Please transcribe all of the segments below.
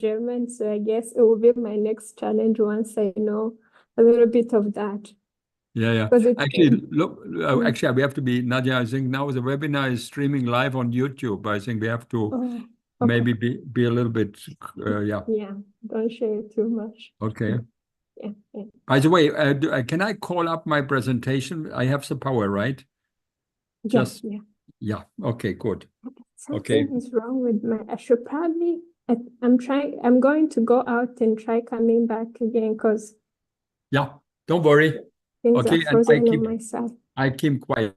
German, so I guess it will be my next challenge once I know a little bit of that. Yeah. Because Actually, look, actually, we have to be, Nadia, I think now the webinar is streaming live on YouTube. I think we have to oh, maybe okay. be a little bit, yeah. Yeah, don't share too much. Okay. Yeah. By the way, can I call up my presentation? I have the power, right? Yeah, Just, yeah. yeah. Okay, good. Okay. Something is wrong with I should probably, I'm going to go out and try coming back again because Yeah, don't worry. things are Okay, and frozen on my side. I keep quiet.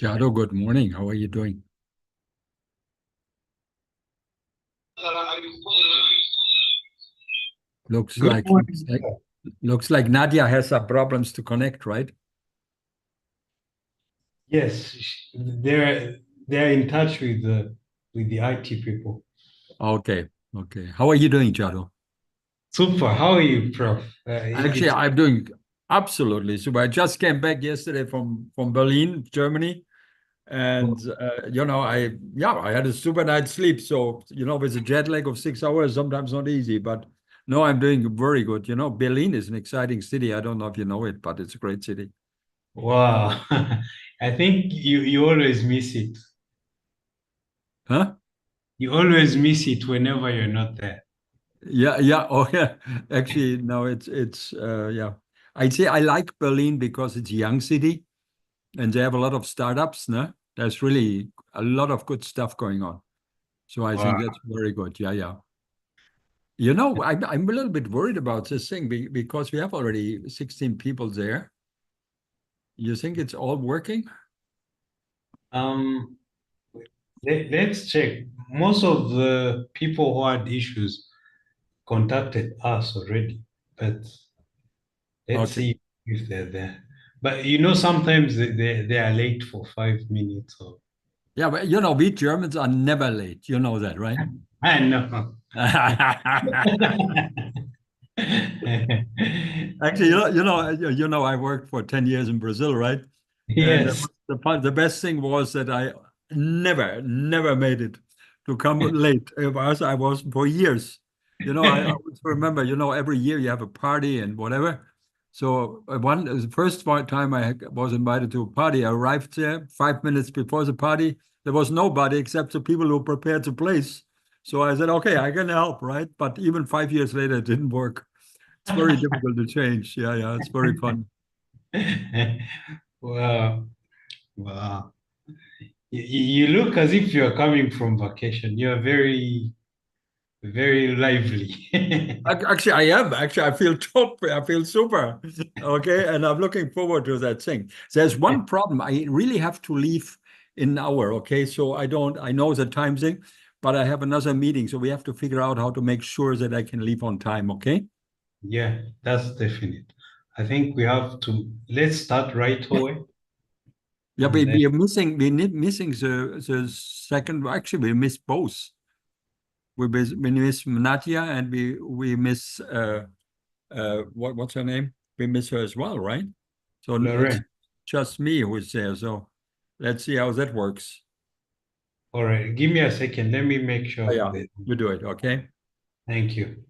Jado, good morning. How are you doing? Looks Good like looks morning. like looks like Nadia has some problems to connect, right? Yes, they're in touch with the IT people. Okay, okay. How are you doing, Jado? Super. How are you, Prof? Actually, It's I'm doing absolutely super. I just came back yesterday from Berlin, Germany, and I had a super night's sleep. So with a jet lag of 6 hours, sometimes not easy, but no, I'm doing very good. Berlin is an exciting city. I don't know if you know it, but it's a great city. wow. I think you always miss it. Huh? You always miss it whenever you're not there. Yeah, yeah. Oh, yeah. Actually, no, yeah. I'd say I like Berlin because it's a young city and they have a lot of startups, no? There's really a lot of good stuff going on. So I think Wow. that's very good. Yeah, yeah. I'm a little bit worried about this thing because we have already 16 people there. You think it's all working? Um, let's check. Most of the people who had issues contacted us already, but let's Okay. see if they're there. But sometimes they are late for 5 minutes or Yeah, but we Germans are never late. You know that, right? I know. Actually, I worked for 10 years in Brazil, right? And Yes. the best thing was that I never made it to come late. I was for years. I always remember, every year you have a party and whatever. So the first time was invited to a party, I arrived there 5 minutes before the party. There was nobody except the people who prepared the place. So I said, okay, I can help, right? But even 5 years later, it didn't work. It's very difficult to change. Yeah, yeah, it's very fun. Wow. Wow. You look as if you're coming from vacation. You're very, very lively. Actually, I am. Actually, I feel top. I feel super. Okay, and I'm looking forward to that thing. There's one problem. I really have to leave in an hour. Okay, so I don't. I know the time thing, but I have another meeting, so we have to figure out how to make sure that I can leave on time. Okay. Yeah, that's definite. I think we have to let's start right away Yeah, and then we are missing. We need missing the second. Actually, we miss both. We miss Nadia and we miss what's her name? We miss her as well, right? So it's Lorraine. just me who's there. So let's see how that works. All right, give me a second. Let me make Oh, sure yeah, that. you do it, okay? Thank you.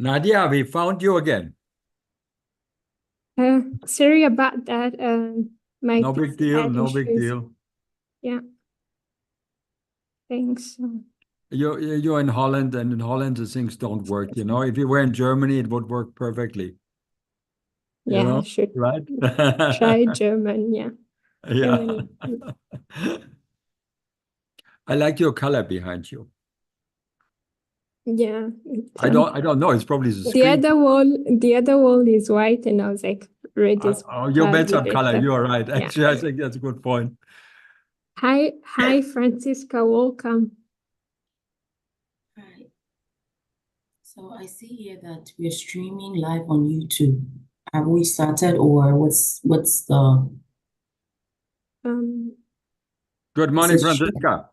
Nadia, we found you again. Sorry about that. My No big PC deal, had no big issues. deal. Yeah. Thanks. You're in Holland, and in Holland the things don't work. You know, if you were in Germany, it would work perfectly. You Yeah, I know, should right? try German. Yeah. Yeah. Germany. I like your color behind you. Yeah. I don't know. It's probably the The screen. other wall is white, and I was like, red is Oh, you made some probably color. better. You are right. Yeah. Actually, I think that's a good point. Hi, Francisca. Welcome. Hi. So I see here that we're streaming live on YouTube. Have we started, or what's the Um, Good morning, This is true. Francisca.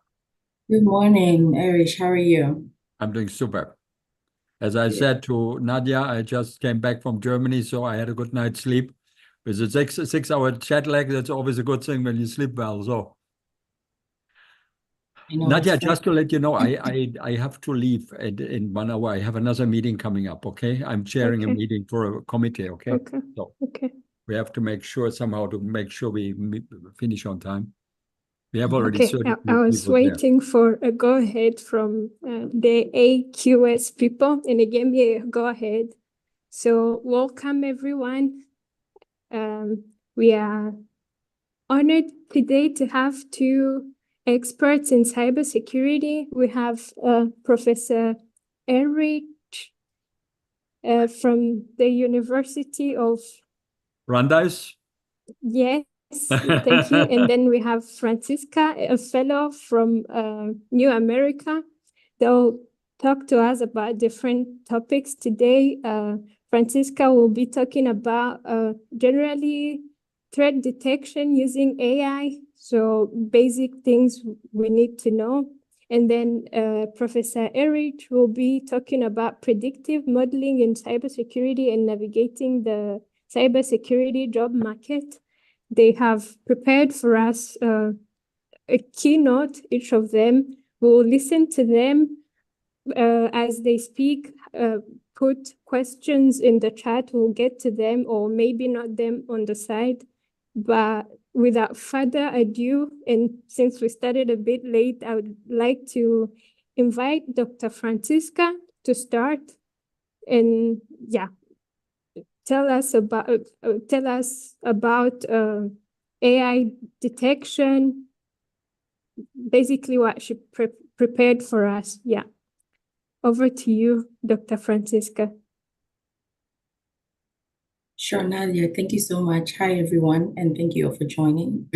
Good morning, Erich. How are you? I'm doing super. As I Good. said to Nadia, I just came back from Germany, so I had a good night's sleep. With a 6 hour jet lag, that's always a good thing when you sleep well. So I know Nadia, it's just to let you know, I have to leave in 1 hour. I have another meeting coming up. Okay, I'm chairing a Okay. meeting for a committee. Okay, Okay. so Okay. we have to make sure somehow to make sure we finish on time. We have already Okay. 32 I was people there. waiting for a go ahead from the AQS people, and they gave me a go ahead. So welcome everyone. We are honored today to have two experts in cybersecurity. We have Professor Eric from the University of Brandeis? Yes, thank you. And then we have Francisca, a fellow from New America. They'll talk to us about different topics today. Francisca will be talking about generally threat detection using AI, so basic things we need to know. And then Professor Eric will be talking about predictive modeling in cybersecurity and navigating the cybersecurity job market. They have prepared for us a keynote, each of them. We'll listen to them as they speak, put questions in the chat, we'll get to them, or maybe not them on the side. But without further ado, and since we started a bit late, I would like to invite Dr. Francisca to start. And yeah, tell us about AI detection, basically what she prepared for us. Yeah. Over to you, Dr. Francisca. Sure, Nadia. Thank you so much. Hi, everyone, and thank you all for joining.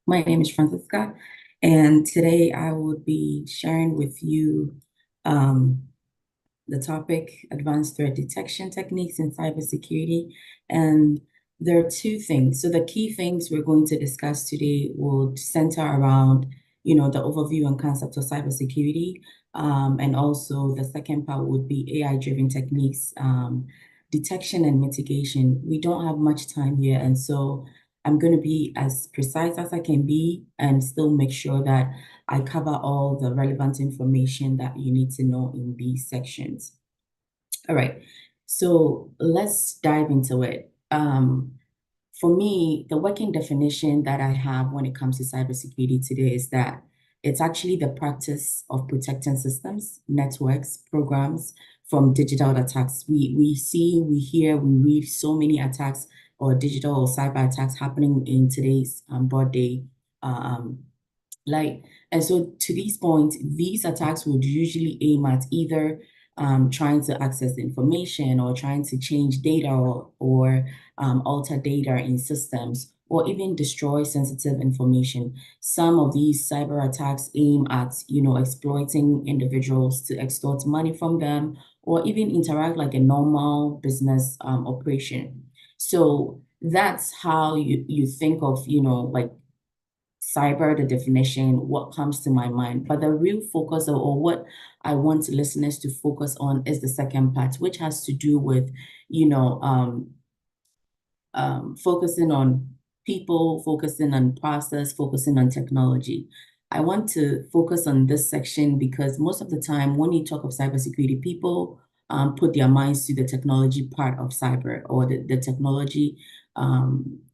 My name is Francisca, and today I will be sharing with you the topic, advanced threat detection techniques in cybersecurity. And there are two things. So the key things we're going to discuss today will center around, the overview and concept of cybersecurity. And also the second part would be AI-driven techniques, detection and mitigation. We don't have much time here, and so I'm going to be as precise as I can be and still make sure that I cover all the relevant information that you need to know in these sections. All right, so let's dive into it. For me, the working definition that I have when it comes to cybersecurity today is that it's actually the practice of protecting systems, networks, programs from digital attacks. We see, we hear, we read so many attacks or digital or cyber attacks happening in today's broad day light. And so to these points, these attacks would usually aim at either trying to access information or trying to change data or alter data in systems or even destroy sensitive information. Some of these cyber attacks aim at, exploiting individuals to extort money from them or even interact like a normal business operation. So that's how you think of, like cyber, the definition, what comes to my mind. But the real focus or what I want listeners to focus on is the second part, which has to do with, focusing on people, focusing on process, focusing on technology. I want to focus on this section because most of the time when you talk of cybersecurity, people put their minds to the technology part of cyber, or the technology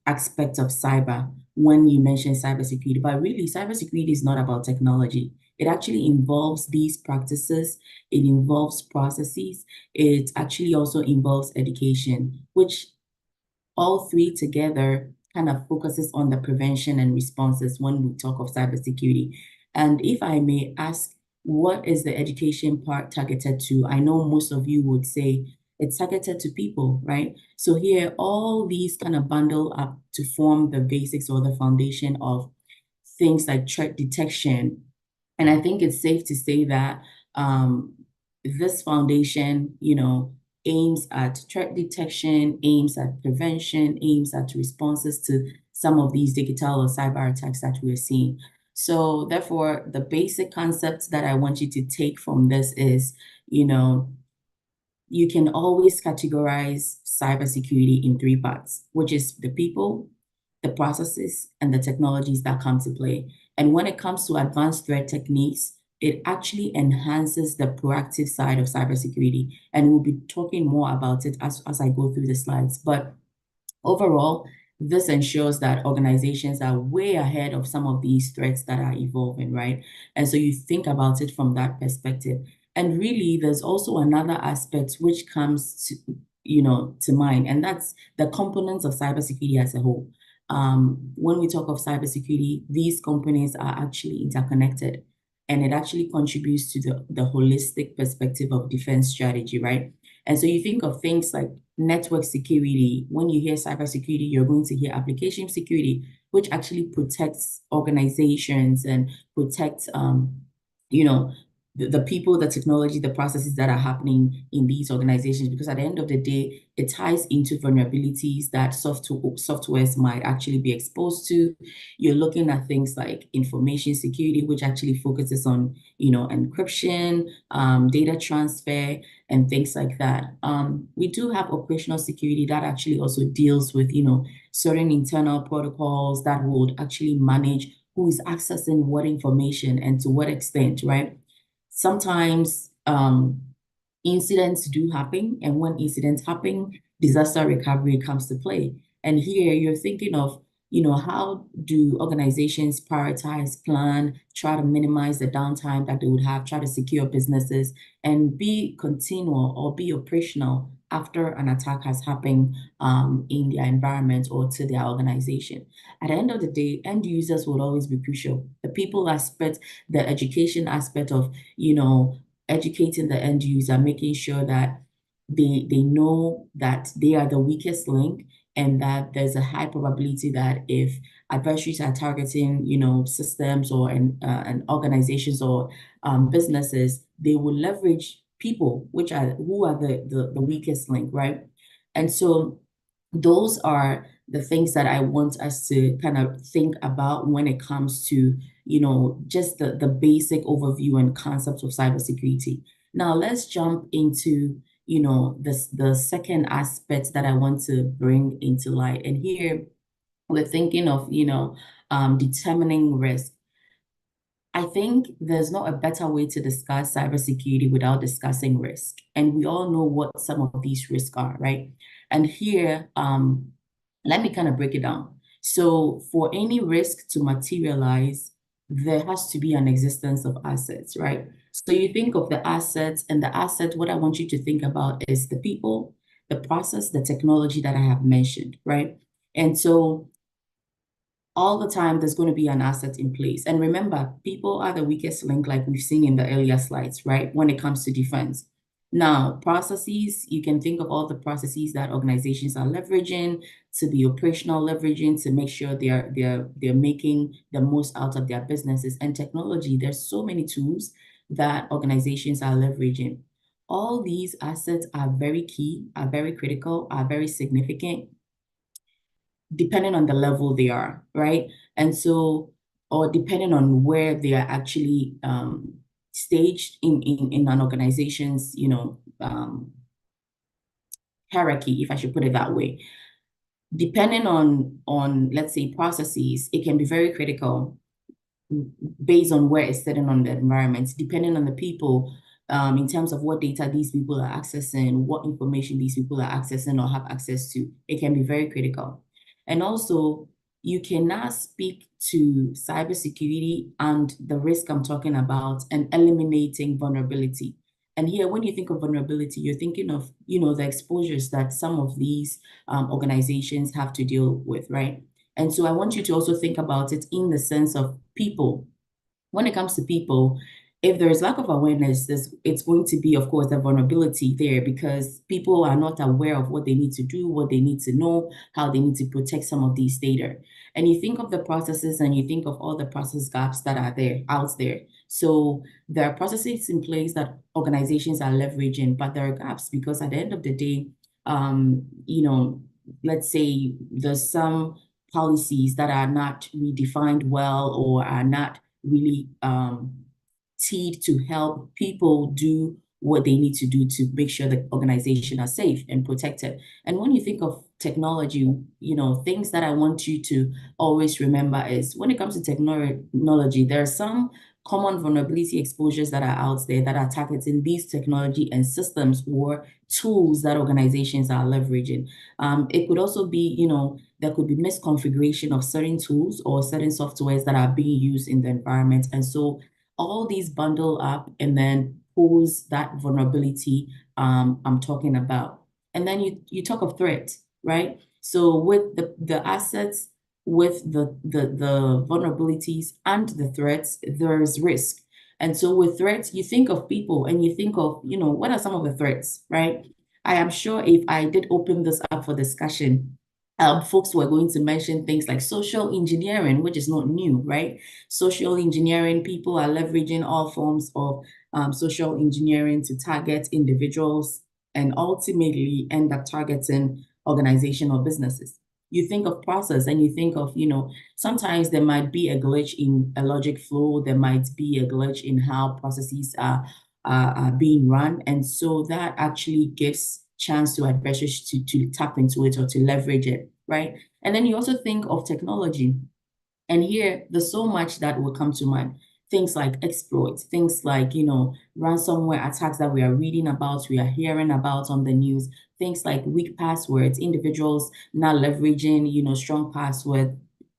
aspect of cyber when you mention cybersecurity. But really, cybersecurity is not about technology. It actually involves these practices. It involves processes. It actually also involves education, which all three together kind of focuses on the prevention and responses when we talk of cybersecurity. And if I may ask, what is the education part targeted to? I know most of you would say it's targeted to people, right? So here, all these kind of bundle up to form the basics or the foundation of things like threat detection. And I think it's safe to say that this foundation, aims at threat detection, aims at prevention, aims at responses to some of these digital or cyber attacks that we're seeing. So therefore, the basic concepts that I want you to take from this is, you can always categorize cybersecurity in three parts, which is the people, the processes, and the technologies that come to play. And when it comes to advanced threat techniques, it actually enhances the proactive side of cybersecurity. And we'll be talking more about it as I go through the slides. But overall, this ensures that organizations are way ahead of some of these threats that are evolving, right? And so you think about it from that perspective. And really, there's also another aspect which comes to mind, and that's the components of cybersecurity as a whole. When we talk of cybersecurity, these components are actually interconnected, and it actually contributes to the holistic perspective of defense strategy, right? And so you think of things like network security. When you hear cybersecurity, you're going to hear application security, which actually protects organizations and protects, the people, the technology, the processes that are happening in these organizations, because at the end of the day, it ties into vulnerabilities that softwares might actually be exposed to. You're looking at things like information security, which actually focuses on, encryption, data transfer, and things like that. We do have operational security that actually also deals with, certain internal protocols that would actually manage who is accessing what information and to what extent, right? Sometimes incidents do happen, and when incidents happen, disaster recovery comes to play. And here you're thinking of, how do organizations prioritize, plan, try to minimize the downtime that they would have, try to secure businesses, and be continual or be operational after an attack has happened in their environment or to their organization. At the end of the day, end users will always be crucial. The people aspect, the education aspect of, educating the end user, making sure that they know that they are the weakest link, and that there's a high probability that if adversaries are targeting, systems or and organizations or businesses, they will leverage people who are the weakest link, right? And so those are the things that I want us to kind of think about when it comes to, just the basic overview and concepts of cybersecurity. Now let's jump into, the second aspect that I want to bring into light. And here we're thinking of, determining risk. I think there's not a better way to discuss cybersecurity without discussing risk. And we all know what some of these risks are, right? And here, let me kind of break it down. So for any risk to materialize, there has to be an existence of assets, right? So you think of the assets, and the asset, what I want you to think about is the people, the process, the technology that I have mentioned, right? And so all the time, there's going to be an asset in place. And remember, people are the weakest link, like we've seen in the earlier slides, right? When it comes to defense. Now, processes, you can think of all the processes that organizations are leveraging to be operational, leveraging to make sure they're making the most out of their businesses. And technology, there's so many tools that organizations are leveraging. All these assets are very key, are very critical, are very significant, depending on the level they are, right? And so, or depending on where they are actually staged in an organization's, hierarchy, if I should put it that way. Depending on let's say processes, it can be very critical based on where it's sitting on the environment. Depending on the people, in terms of what data these people are accessing, what information these people are accessing or have access to. It can be very critical. And also, you cannot speak to cybersecurity and the risk I'm talking about and eliminating vulnerability. And here, when you think of vulnerability, you're thinking of, the exposures that some of these organizations have to deal with, right? And so I want you to also think about it in the sense of people. When it comes to people, if there's lack of awareness, it's going to be, of course, the vulnerability there because people are not aware of what they need to do, what they need to know, how they need to protect some of these data. And you think of the processes and you think of all the process gaps that are out there. So there are processes in place that organizations are leveraging, but there are gaps because at the end of the day, let's say there's some policies that are not redefined well or are not really teed to help people do what they need to do to make sure the organization are safe and protected. And when you think of technology, things that I want you to always remember is when it comes to technology, there are some common vulnerability exposures that are out there that are targeting these technology and systems or tools that organizations are leveraging. It could also be, there could be misconfiguration of certain tools or certain softwares that are being used in the environment. And so all these bundle up and then pose that vulnerability I'm talking about. And then you talk of threat, right? So with the assets, with the vulnerabilities and the threats, there's risk. And so with threats, you think of people and you think of, what are some of the threats, right? I am sure if I did open this up for discussion, folks were going to mention things like social engineering, which is not new, right? Social engineering, people are leveraging all forms of social engineering to target individuals and ultimately end up targeting organization or businesses. You think of process and you think of, sometimes there might be a glitch in a logic flow, there might be a glitch in how processes are being run. And so that actually gives chance to adversaries to tap into it or to leverage it, right? And then you also think of technology. And here, there's so much that will come to mind. Things like exploits, things like, ransomware attacks that we are reading about, we are hearing about on the news, things like weak passwords, individuals now leveraging, strong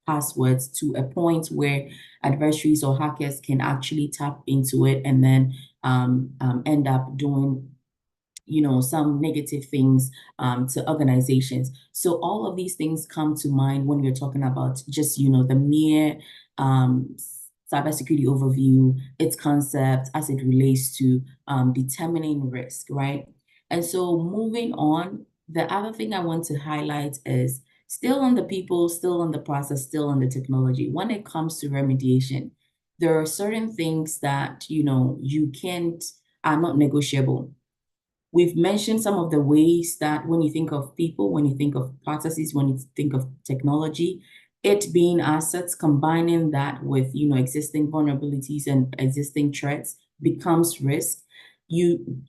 passwords to a point where adversaries or hackers can actually tap into it and then end up doing some negative things to organizations. So all of these things come to mind when you're talking about just, the mere cybersecurity overview, its concept as it relates to determining risk, right? And so moving on, the other thing I want to highlight is still on the people, still on the process, still on the technology. When it comes to remediation, there are certain things that, are not negotiable. We've mentioned some of the ways that when you think of people, when you think of processes, when you think of technology, it being assets, combining that with, existing vulnerabilities and existing threats becomes risk.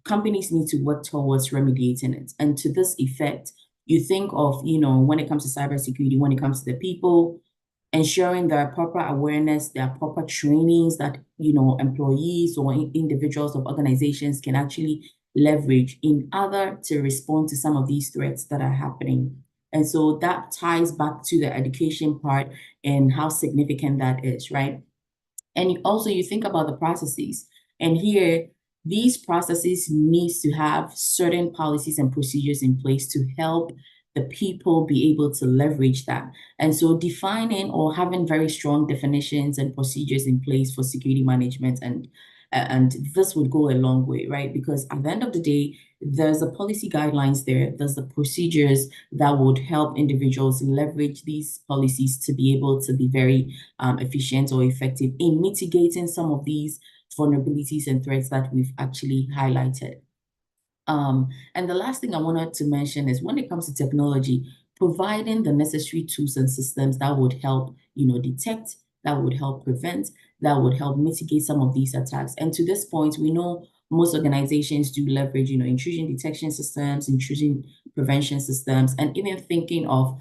Companies need to work towards remediating it. And to this effect, you think of, when it comes to cybersecurity, when it comes to the people, ensuring there are proper awareness, there are proper trainings that, employees or individuals of organizations can actually leverage in order to respond to some of these threats that are happening. And so that ties back to the education part and how significant that is, right? And you think about the processes. And here, these processes needs to have certain policies and procedures in place to help the people be able to leverage that. And so defining or having very strong definitions and procedures in place for security management and this would go a long way, right? Because at the end of the day, there's the policy guidelines there, there's the procedures that would help individuals leverage these policies to be able to be very efficient or effective in mitigating some of these vulnerabilities and threats that we've actually highlighted. And the last thing I wanted to mention is when it comes to technology, providing the necessary tools and systems that would help, detect, that would help prevent, that would help mitigate some of these attacks. And to this point, we know most organizations do leverage, intrusion detection systems, intrusion prevention systems, and even thinking of,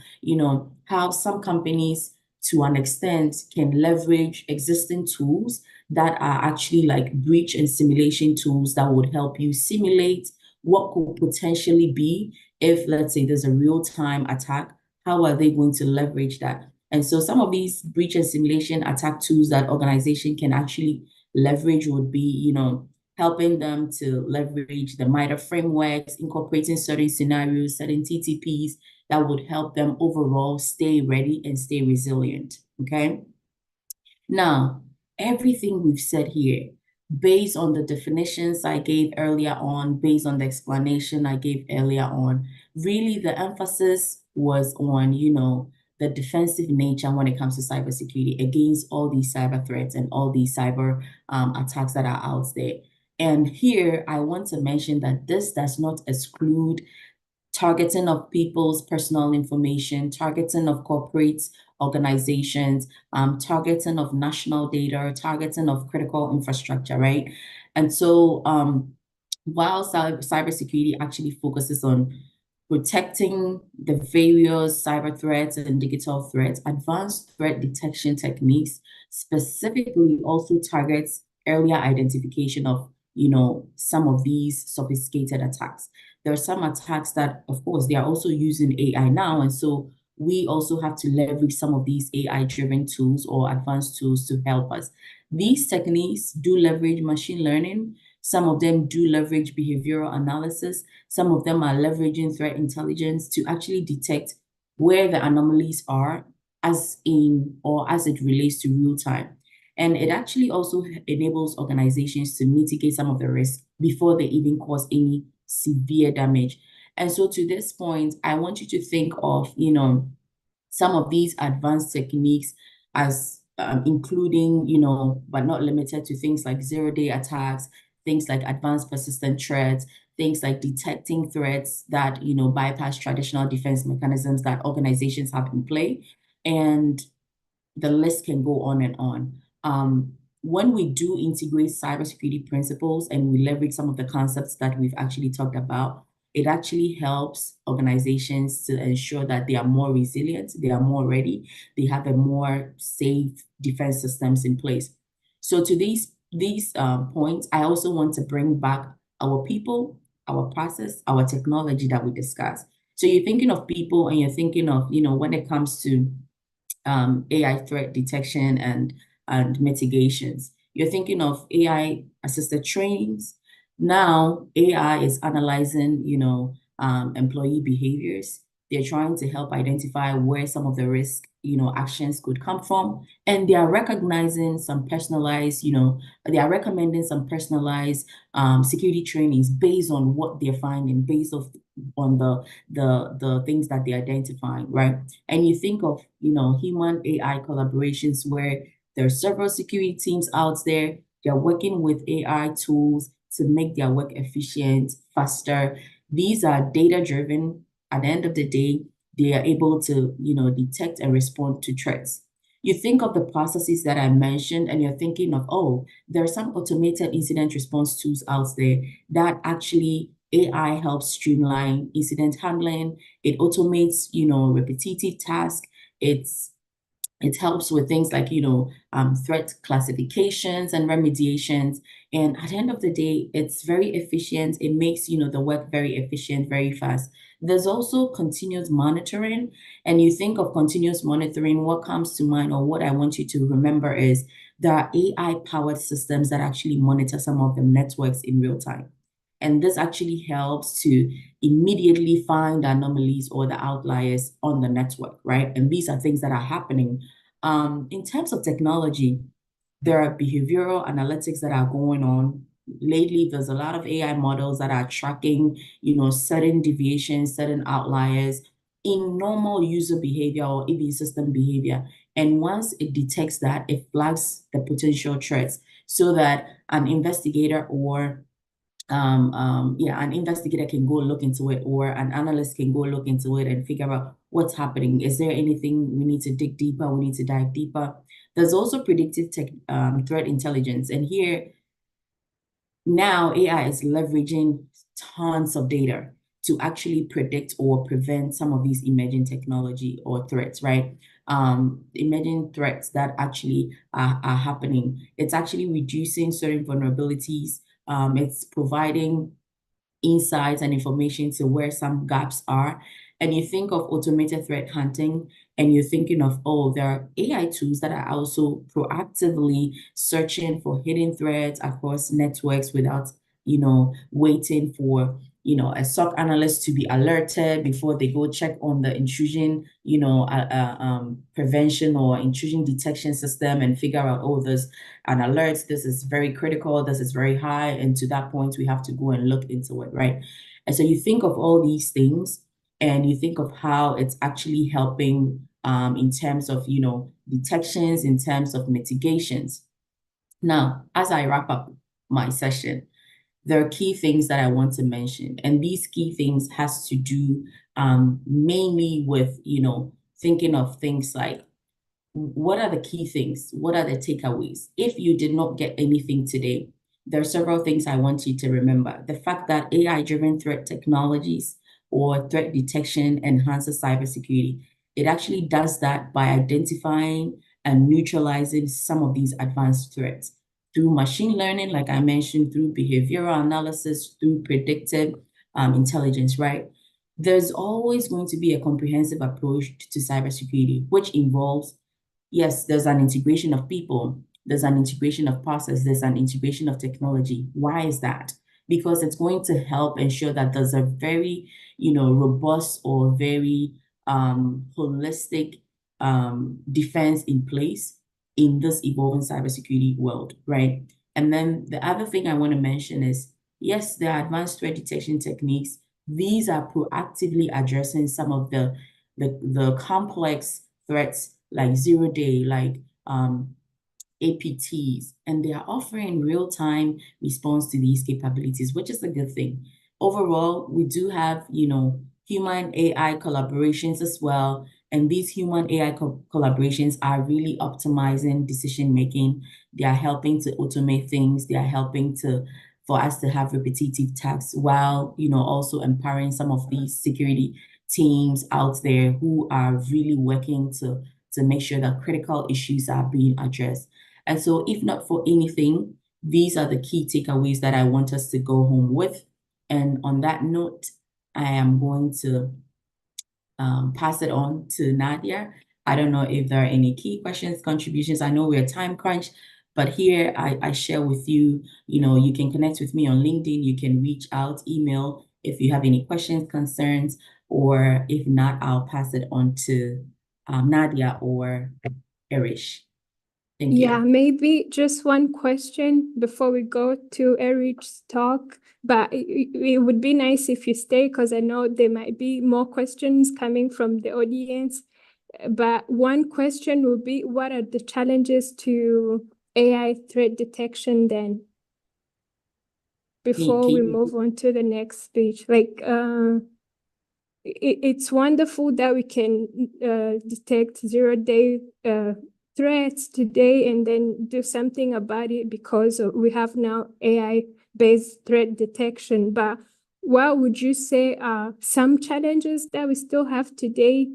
how some companies to an extent, can leverage existing tools that are actually like breach and simulation tools that would help you simulate what could potentially be if, let's say, there's a real-time attack. How are they going to leverage that? And so some of these breach and simulation attack tools that organization can actually leverage would be, you know, helping them to leverage the MITRE frameworks, incorporating certain scenarios, certain TTPs that would help them overall stay ready and stay resilient, okay? Now, everything we've said here, based on the definitions I gave earlier on, based on the explanation I gave earlier on, really the emphasis was on, you know, the defensive nature when it comes to cybersecurity against all these cyber threats and all these cyber attacks that are out there. And here, I want to mention that this does not exclude targeting of people's personal information, targeting of corporate organizations, targeting of national data, targeting of critical infrastructure, right? And so while cybersecurity actually focuses on protecting the various cyber threats and digital threats, advanced threat detection techniques specifically also targets earlier identification of, you know, some of these sophisticated attacks. There are some attacks that, of course, they are also using AI now. And so we also have to leverage some of these AI-driven tools or advanced tools to help us. These techniques do leverage machine learning. Some of them do leverage behavioral analysis. Some of them are leveraging threat intelligence to actually detect where the anomalies are as it relates to real time. And it actually also enables organizations to mitigate some of the risk before they even cause any severe damage. And so to this point, I want you to think of, you know, some of these advanced techniques as including, you know, but not limited to things like zero-day attacks, things like advanced persistent threats, things like detecting threats that, you know, bypass traditional defense mechanisms that organizations have in play. And the list can go on and on. When we do integrate cybersecurity principles and we leverage some of the concepts that we've actually talked about, it actually helps organizations to ensure that they are more resilient, they are more ready, they have a more safe defense systems in place. So to these points, I also want to bring back our people, our process, our technology that we discussed. So you're thinking of people and you're thinking of, you know, when it comes to AI threat detection and mitigations. You're thinking of AI-assisted trainings. Now, AI is analyzing, you know, employee behaviors. They're trying to help identify where some of the risk, you know, actions could come from. And they are recognizing some personalized, you know, they are recommending some personalized security trainings based on what they're finding, based on the things that they're identifying, right? And you think of, you know, human AI collaborations where there are several security teams out there, they're working with AI tools to make their work efficient, faster. These are data-driven. At the end of the day, they are able to, you know, detect and respond to threats. You think of the processes that I mentioned and you're thinking of, oh, there are some automated incident response tools out there that actually AI helps streamline incident handling. It automates, you know, repetitive tasks. It helps with things like, you know, threat classifications and remediations. And at the end of the day, it's very efficient. It makes, you know, the work very efficient, very fast. There's also continuous monitoring. And you think of continuous monitoring, what comes to mind or what I want you to remember is there are AI-powered systems that actually monitor some of the networks in real time. And this actually helps to immediately find the anomalies or the outliers on the network, right? And these are things that are happening. In terms of technology, there are behavioral analytics that are going on. Lately, there's a lot of AI models that are tracking, you know, certain deviations, certain outliers in normal user behavior or even system behavior. And once it detects that, it flags the potential threats so that an investigator or an investigator can go look into it, or an analyst can go look into it and figure out what's happening. Is there anything we need to dig deeper? We need to dive deeper. There's also predictive threat intelligence. And here, now AI is leveraging tons of data to actually predict or prevent some of these emerging technology or threats, right? Emerging threats that actually are happening. It's actually reducing certain vulnerabilities. It's providing insights and information to where some gaps are. And you think of automated threat hunting, and you're thinking of, oh, there are AI tools that are also proactively searching for hidden threats across networks without, waiting for, a SOC analyst to be alerted before they go check on the intrusion, prevention or intrusion detection system and figure out, oh, there's an alert, this is very critical, this is very high, and to that point, we have to go and look into it, right? And so you think of all these things, and you think of how it's actually helping in terms of, detections, in terms of mitigations. Now, as I wrap up my session, there are key things that I want to mention, and these key things has to do mainly with, thinking of things like, what are the key things? What are the takeaways? If you did not get anything today, there are several things I want you to remember. The fact that AI-driven threat technologies or threat detection enhances cybersecurity. It actually does that by identifying and neutralizing some of these advanced threats through machine learning, like I mentioned, through behavioral analysis, through predictive intelligence, right? There's always going to be a comprehensive approach to cybersecurity, which involves, yes, there's an integration of people, there's an integration of process, there's an integration of technology. Why is that? Because it's going to help ensure that there's a very, robust or very holistic defense in place in this evolving cybersecurity world, right? And then the other thing I want to mention is, yes, there are advanced threat detection techniques. These are proactively addressing some of the complex threats like zero-day, like APTs, and they are offering real-time response to these capabilities, which is a good thing. Overall, we do have, human AI collaborations as well, and these human AI collaborations are really optimizing decision-making. They are helping to automate things. They are helping for us to have repetitive tasks while, also empowering some of these security teams out there who are really working to make sure that critical issues are being addressed. And so if not for anything, these are the key takeaways that I want us to go home with. And on that note, I am going to pass it on to Nadia. I don't know if there are any key questions, contributions. I know we're time crunch, but here I share with you, you can connect with me on LinkedIn. You can reach out, email if you have any questions, concerns, or if not, I'll pass it on to Nadia or Erish. Thank you. Yeah, maybe just one question before we go to Eric's talk, but it would be nice if you stay because I know there might be more questions coming from the audience. But one question would be, what are the challenges to AI threat detection then? Before we move on to the next speech, like it's wonderful that we can detect zero-day threats today and then do something about it because we have now AI-based threat detection. But what would you say are some challenges that we still have today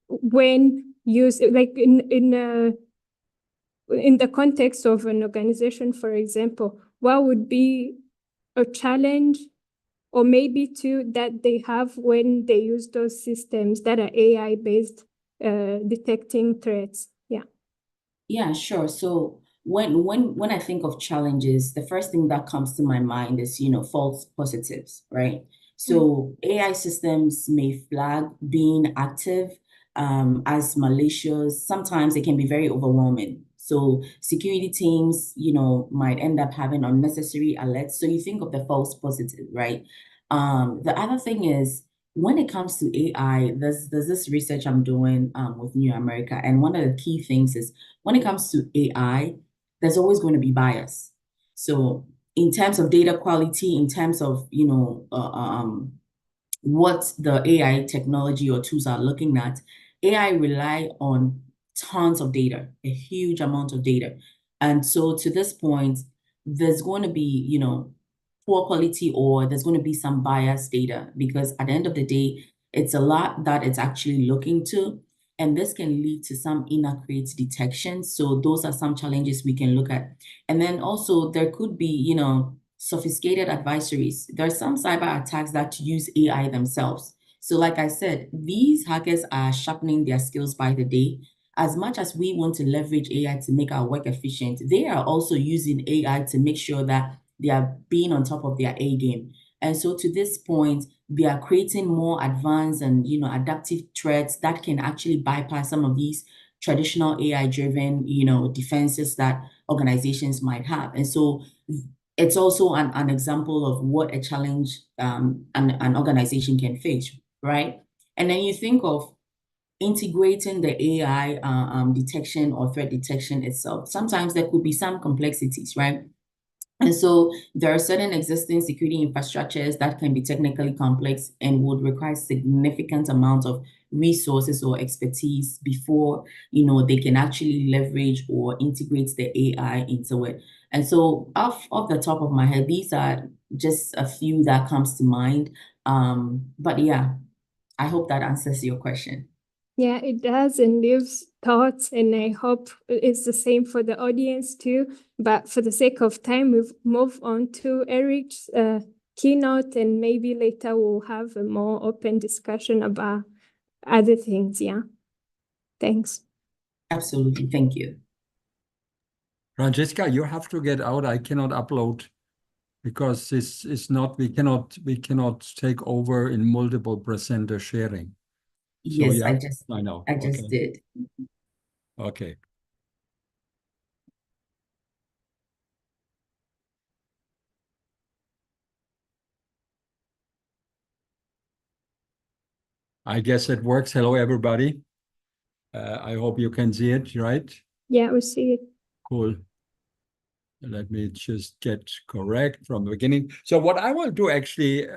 when used, like in the context of an organization, for example? What would be a challenge or maybe two that they have when they use those systems that are AI-based detecting threats? Yeah, sure. So when I think of challenges, the first thing that comes to my mind is, false positives, right? So AI systems may flag being active as malicious. Sometimes it can be very overwhelming. So security teams, might end up having unnecessary alerts. So you think of the false positive, right? The other thing is, when it comes to AI, there's this research I'm doing with New America, and one of the key things is, when it comes to AI, there's always going to be bias. So in terms of data quality, in terms of, what the AI technology or tools are looking at, AI rely on tons of data, a huge amount of data. And so to this point, there's going to be, poor quality or there's going to be some biased data, because at the end of the day, it's a lot that it's actually looking to, and this can lead to some inaccurate detection. So those are some challenges we can look at. And then also there could be, you know, sophisticated advisories. There are some cyber attacks that use AI themselves. So like I said, these hackers are sharpening their skills by the day. As much as we want to leverage AI to make our work efficient, they are also using AI to make sure that they are being on top of their A game. And so to this point, they are creating more advanced and, you know, adaptive threats that can actually bypass some of these traditional AI-driven, you know, defenses that organizations might have. And so it's also an example of what a challenge an organization can face, right? And then you think of integrating the AI detection or threat detection itself. Sometimes there could be some complexities, right? And so there are certain existing security infrastructures that can be technically complex and would require significant amount of resources or expertise before, you know, they can actually leverage or integrate the AI into it. And so off the top of my head, these are just a few that comes to mind. But yeah, I hope that answers your question. Yeah, it does, and leaves thoughts, and I hope it's the same for the audience too. But for the sake of time, we've moved on to Eric's keynote, and maybe later we'll have a more open discussion about other things. Yeah, thanks. Absolutely, thank you. Francesca, you have to get out. I cannot upload because this is not, we cannot take over in multiple presenter sharing. So Yes, yeah, I know. just Okay. did. Okay. I guess it works. Hello, everybody. I hope you can see it, right? Yeah, we see it. Cool. Let me just get correct from the beginning. So what I will do actually,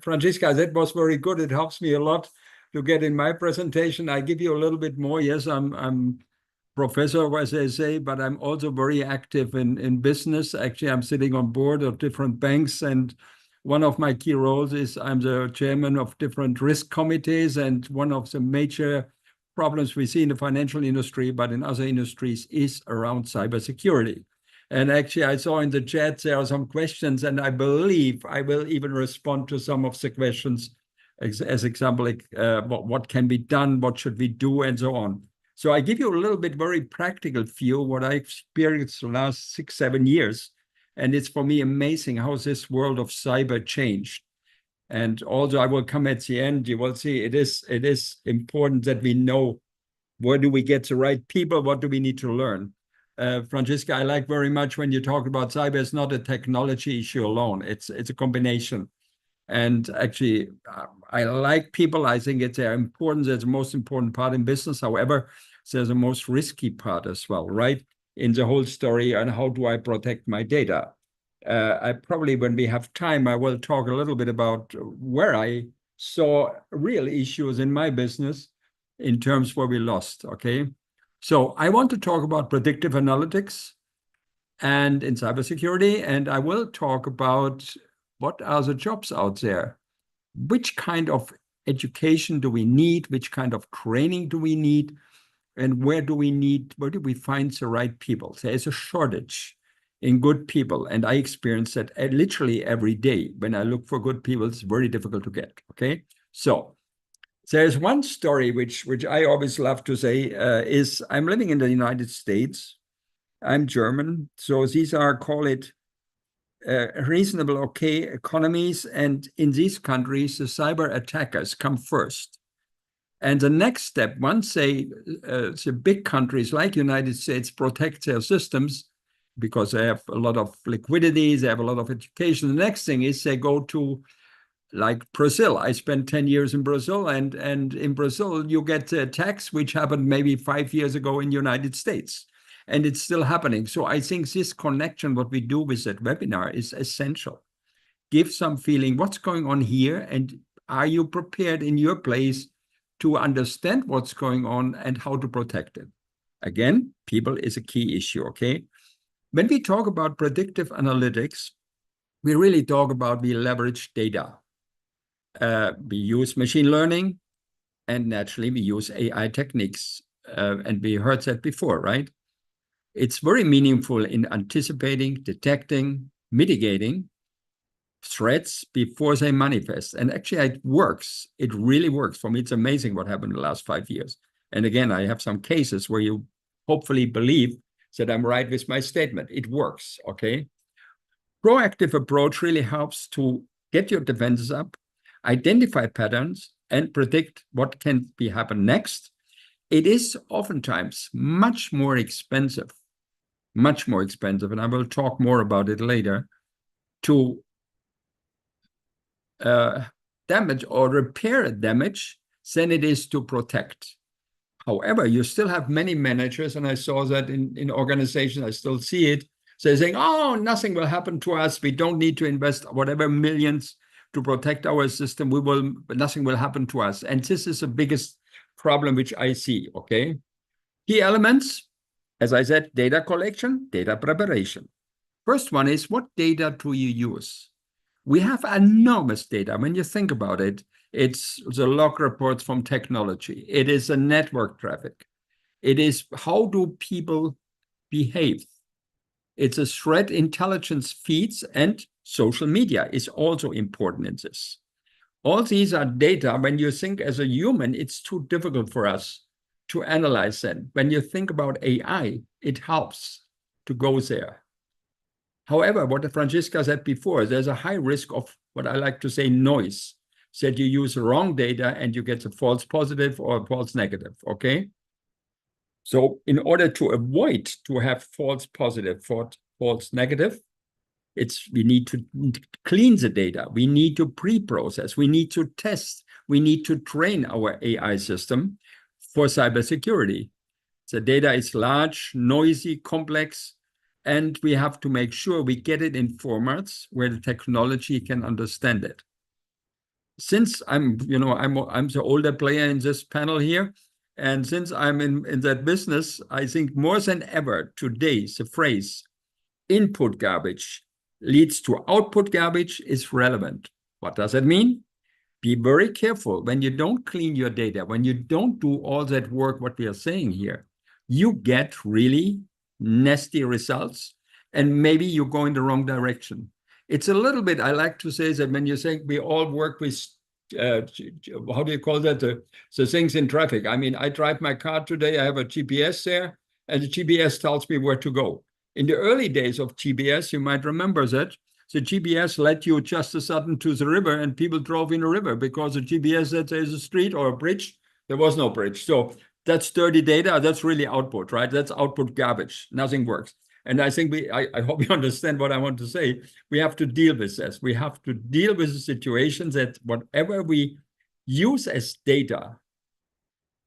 Francesca, that was very good. It helps me a lot to get in my presentation. I give you a little bit more. Yes, I'm professor, as they say, but I'm also very active in business. Actually, I'm sitting on board of different banks, and one of my key roles is I'm the chairman of different risk committees, and one of the major problems we see in the financial industry, but in other industries, is around cybersecurity. And actually, I saw in the chat there are some questions, and I believe I will even respond to some of the questions as example, like what can be done, what should we do, and so on. So I give you a little bit very practical view what I experienced the last 6-7 years. And it's for me amazing how this world of cyber changed. And also I will come at the end, you will see it is important that we know where do we get the right people, what do we need to learn. Francesca, I like very much when you talk about cyber, it's not a technology issue alone, it's a combination. And actually, I like people. I think it's important. It's the most important part in business. However, there's the most risky part as well, right? In the whole story, and how do I protect my data? I probably, when we have time, I will talk a little bit about where I saw real issues in my business in terms where we lost, okay? So I want to talk about predictive analytics and in cybersecurity, and I will talk about what are the jobs out there? Which kind of education do we need? Which kind of training do we need? And where do we find the right people? There is a shortage in good people. And I experience that literally every day. When I look for good people, it's very difficult to get, okay? So there's one story which I always love to say is I'm living in the United States. I'm German. So these are, call it, reasonable, okay economies. And in these countries, the cyber attackers come first. And the next step, once the big countries like United States protect their systems because they have a lot of liquidity, they have a lot of education. The next thing is they go to like Brazil. I spent 10 years in Brazil, and in Brazil, you get attacks which happened maybe 5 years ago in the United States. And it's still happening. So I think this connection, what we do with that webinar, is essential. Give some feeling, what's going on here? And are you prepared in your place to understand what's going on and how to protect it? Again, people is a key issue, okay? When we talk about predictive analytics, we really talk about we leverage data. We use machine learning, and naturally we use AI techniques. And we heard that before, right? It's very meaningful in anticipating, detecting, mitigating threats before they manifest. And actually it works. It really works. For me, it's amazing what happened in the last 5 years. And again, I have some cases where you hopefully believe that I'm right with my statement. It works, okay? Proactive approach really helps to get your defenses up, identify patterns, and predict what can be happen next. It is oftentimes much more expensive, and I will talk more about it later, to damage or repair damage than it is to protect. However, you still have many managers, and I saw that in organizations, I still see it, they're saying, oh, nothing will happen to us. We don't need to invest whatever millions to protect our system. Nothing will happen to us. And this is the biggest problem which I see, okay? Key elements, as I said, data collection, data preparation. First one is, what data do you use? We have enormous data. When you think about it, it's the log reports from technology. It is a network traffic. It is how do people behave? It's a threat intelligence feeds, and social media is also important in this. All these are data. When you think as a human, it's too difficult for us to analyze them. When you think about AI, it helps to go there. However, what Franziska said before, there's a high risk of what I like to say noise, that you use wrong data and you get a false positive or a false negative, okay? So in order to avoid to have false positive, false negative, we need to clean the data. We need to pre-process. We need to test. We need to train our AI system for cybersecurity. The data is large, noisy, complex, and we have to make sure we get it in formats where the technology can understand it. Since I'm the older player in this panel here, and since I'm in that business, I think more than ever today, the phrase input garbage leads to output garbage is relevant. What does that mean? Be very careful when you don't clean your data, when you don't do all that work, what we are saying here, you get really nasty results, and maybe you go in the wrong direction. It's a little bit, I like to say that when you think we all work with, how do you call that, the things in traffic. I mean, I drive my car today, I have a GPS there, and the GPS tells me where to go. In the early days of GPS, you might remember that, the GPS led you just a sudden to the river, and people drove in the river because the GPS said there's a street or a bridge. There was no bridge. So that's dirty data. That's really output, right? That's output garbage. Nothing works. And I think I hope you understand what I want to say. We have to deal with this. We have to deal with the situation that whatever we use as data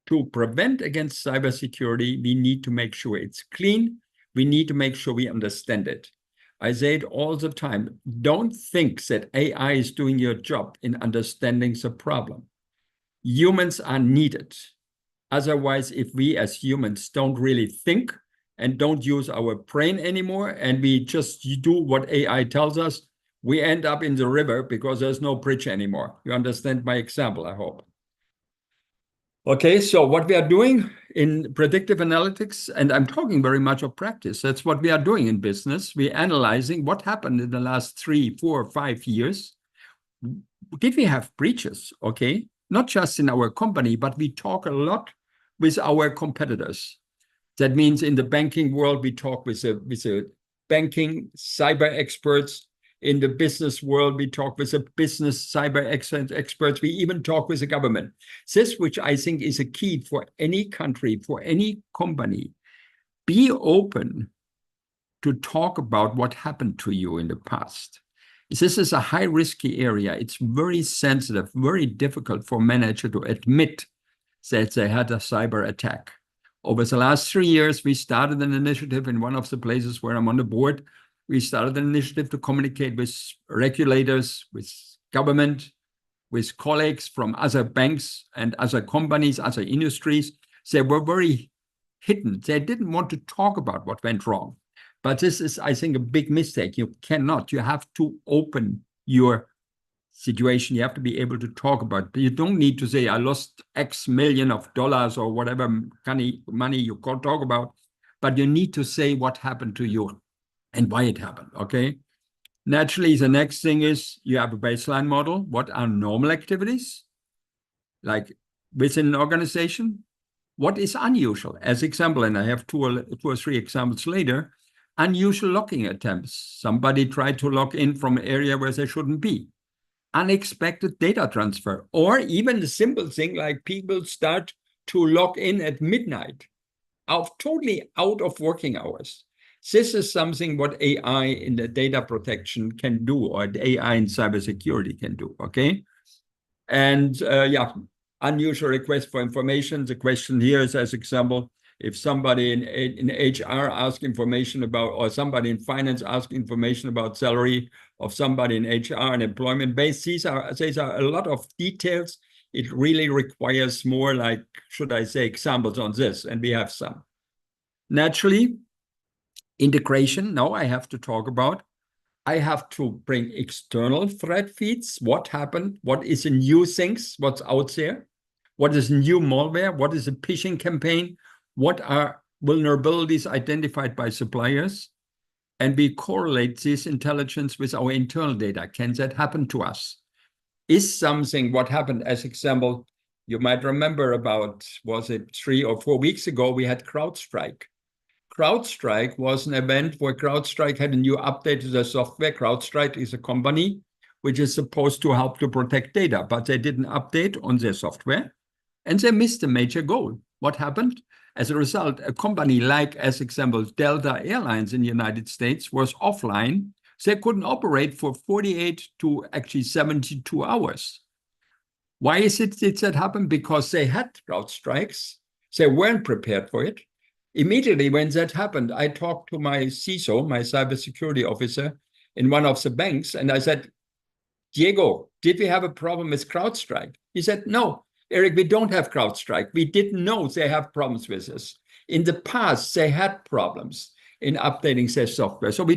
to prevent against cybersecurity, we need to make sure it's clean. We need to make sure we understand it. I say it all the time. Don't think that AI is doing your job in understanding the problem. Humans are needed. Otherwise, if we as humans don't really think and don't use our brain anymore, and we just do what AI tells us, we end up in the river because there's no bridge anymore. You understand my example, I hope. Okay, so what we are doing in predictive analytics, and I'm talking very much of practice, that's what we are doing in business. We're analyzing what happened in the last 3, 4, 5 years. Did we have breaches? Okay, not just in our company, but we talk a lot with our competitors. That means in the banking world, we talk with the banking cyber experts. In the business world, we talk with the business cyber experts. We even talk with the government. This, which I think is a key for any country, for any company, be open to talk about what happened to you in the past. This is a high risky area. It's very sensitive, very difficult for managers to admit that they had a cyber attack. Over the last 3 years, we started an initiative in one of the places where I'm on the board. We started an initiative to communicate with regulators, with government, with colleagues from other banks and other companies, other industries. They were very hidden. They didn't want to talk about what went wrong. But this is, I think, a big mistake. You cannot. You have to open your situation. You have to be able to talk about it. You don't need to say, I lost X million of dollars or whatever money you can talk about, but you need to say what happened to you and why it happened, okay? Naturally, the next thing is you have a baseline model. What are normal activities? Like within an organization, what is unusual? As example, and I have two or three examples later, unusual locking attempts. Somebody tried to log in from an area where they shouldn't be. Unexpected data transfer, or even the simple thing like people start to log in at midnight, totally out of working hours. This is something what AI in the data protection can do, or AI in cybersecurity can do, okay? And yeah, unusual request for information. The question here is, as example, if somebody in HR asks information about, or somebody in finance asks information about salary of somebody in HR and employment base, these are a lot of details. It really requires more, like, should I say, examples on this, and we have some. Naturally, integration, now I have to talk about. I have to bring external threat feeds. What happened? What is the new things? What's out there? What is new malware? What is a phishing campaign? What are vulnerabilities identified by suppliers? And we correlate this intelligence with our internal data. Can that happen to us? Is something what happened, as example, you might remember about, was it 3 or 4 weeks ago, we had CrowdStrike. CrowdStrike was an event where CrowdStrike had a new update to their software. CrowdStrike is a company which is supposed to help to protect data, but they didn't update on their software, and they missed a major goal. What happened? As a result, a company like, as example, Delta Airlines in the United States was offline. They couldn't operate for 48 to actually 72 hours. Why did that happen? Because they had CrowdStrikes. They weren't prepared for it. Immediately when that happened, I talked to my CISO, my cybersecurity officer in one of the banks, and I said, Diego, did we have a problem with CrowdStrike? He said, no, Eric, we don't have CrowdStrike. We didn't know they have problems with this. In the past, they had problems in updating their software. So we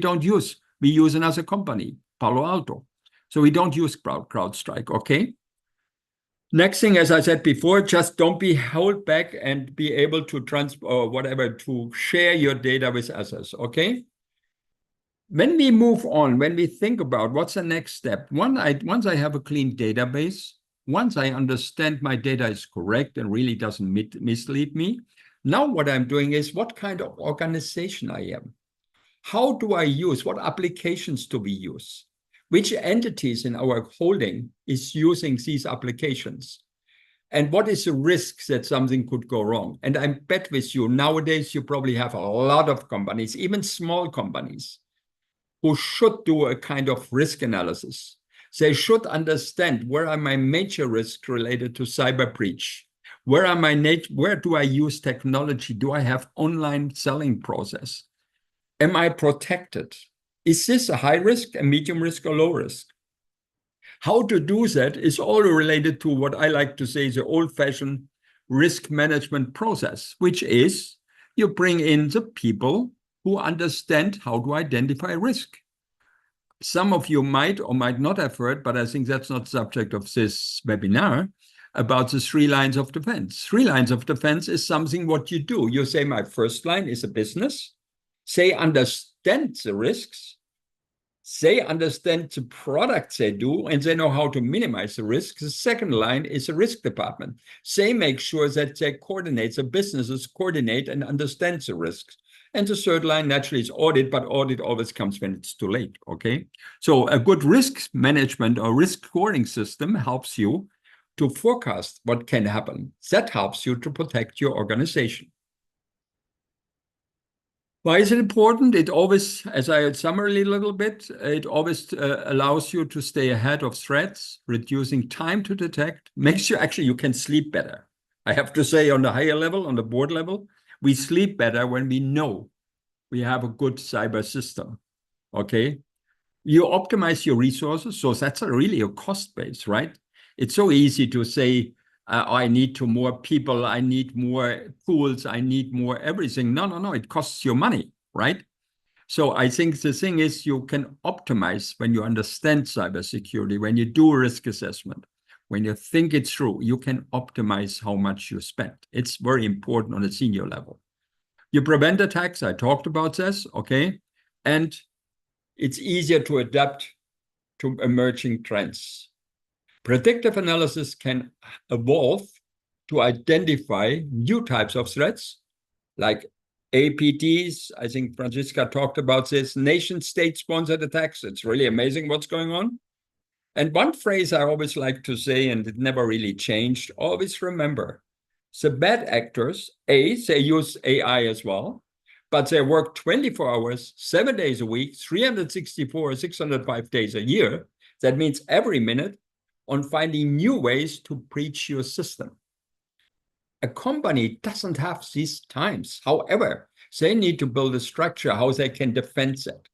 use another company, Palo Alto. So we don't use CrowdStrike, okay? Next thing, as I said before, just don't be held back and be able to to share your data with others, okay? When we move on, when we think about what's the next step, once I have a clean database, once I understand my data is correct and really doesn't mislead me, now what I'm doing is what kind of organization I am. How do I use, what applications do we use? Which entities in our holding is using these applications? And what is the risk that something could go wrong? And I bet with you, nowadays, you probably have a lot of companies, even small companies, who should do a kind of risk analysis. They should understand, where are my major risks related to cyber breach? Where do I use technology? Do I have online selling process? Am I protected? Is this a high risk, a medium risk, or low risk? How to do that is all related to what I like to say is the old-fashioned risk management process, which is you bring in the people who understand how to identify risk. Some of you might or might not have heard, but I think that's not the subject of this webinar, about the 3 lines of defense. 3 lines of defense is something what you do. You say, my first line is a business. They understand the risks. They understand the products they do, and they know how to minimize the risk. The second line is a risk department. They make sure that they coordinate, the businesses coordinate and understand the risks. And the third line naturally is audit, but audit always comes when it's too late, okay? So a good risk management or risk scoring system helps you to forecast what can happen. That helps you to protect your organization. Why is it important? It always, as I summary a little bit, it always allows you to stay ahead of threats, reducing time to detect, makes you actually, you can sleep better. I have to say, on the higher level, on the board level, we sleep better when we know we have a good cyber system, okay? You optimize your resources, so that's really a cost base, right? It's so easy to say, I need more people, I need more tools, I need more everything. No, it costs you money, right? So I think the thing is you can optimize when you understand cybersecurity, when you do risk assessment, when you think it through, you can optimize how much you spend. It's very important on a senior level. You prevent attacks. I talked about this, okay? And it's easier to adapt to emerging trends. Predictive analysis can evolve to identify new types of threats, like APTs. I think Franziska talked about this, nation-state-sponsored attacks. It's really amazing what's going on. And one phrase I always like to say, and it never really changed, always remember, the bad actors, they use AI as well, but they work 24 hours, 7 days a week, 364, 605 days a year. That means every minute on finding new ways to breach your system. A company doesn't have these times. However, they need to build a structure how they can defend that.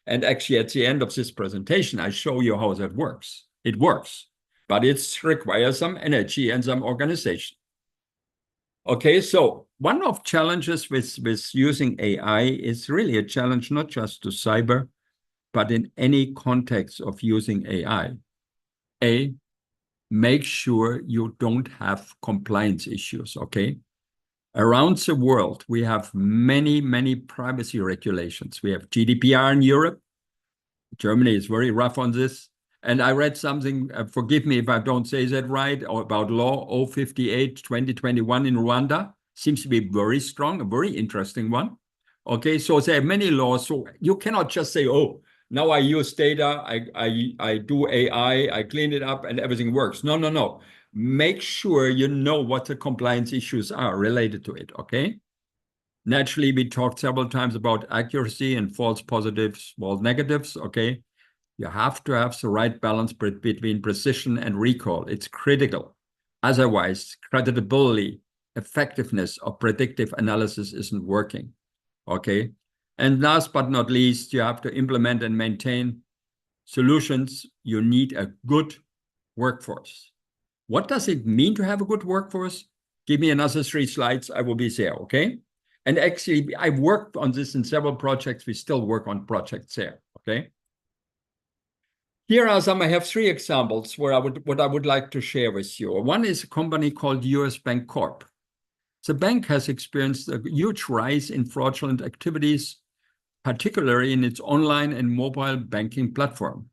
And actually, at the end of this presentation, I show you how that works. It works, but it requires some energy and some organization. Okay, so one of challenges with using AI is really a challenge not just to cyber, but in any context of using AI. Make sure you don't have compliance issues, okay? Around the world, we have many, many privacy regulations. We have GDPR in Europe. Germany is very rough on this. And I read something, forgive me if I don't say that right, about law 058/2021 in Rwanda. Seems to be very strong, a very interesting one. Okay, so there are many laws. So you cannot just say, oh, now I use data, I do AI, I clean it up, and everything works. No, no, no. Make sure you know what the compliance issues are related to it, okay? Naturally, we talked several times about accuracy and false positives, false negatives, okay? You have to have the right balance between precision and recall. It's critical. Otherwise, credibility, effectiveness of predictive analysis isn't working, okay? And last but not least, you have to implement and maintain solutions. You need a good workforce. What does it mean to have a good workforce? Give me another 3 slides, I will be there, okay? And actually, I've worked on this in several projects. We still work on projects there, okay? Here are some, I have 3 examples where what I would like to share with you. One is a company called US Bank Corp. The bank has experienced a huge rise in fraudulent activities, particularly in its online and mobile banking platform.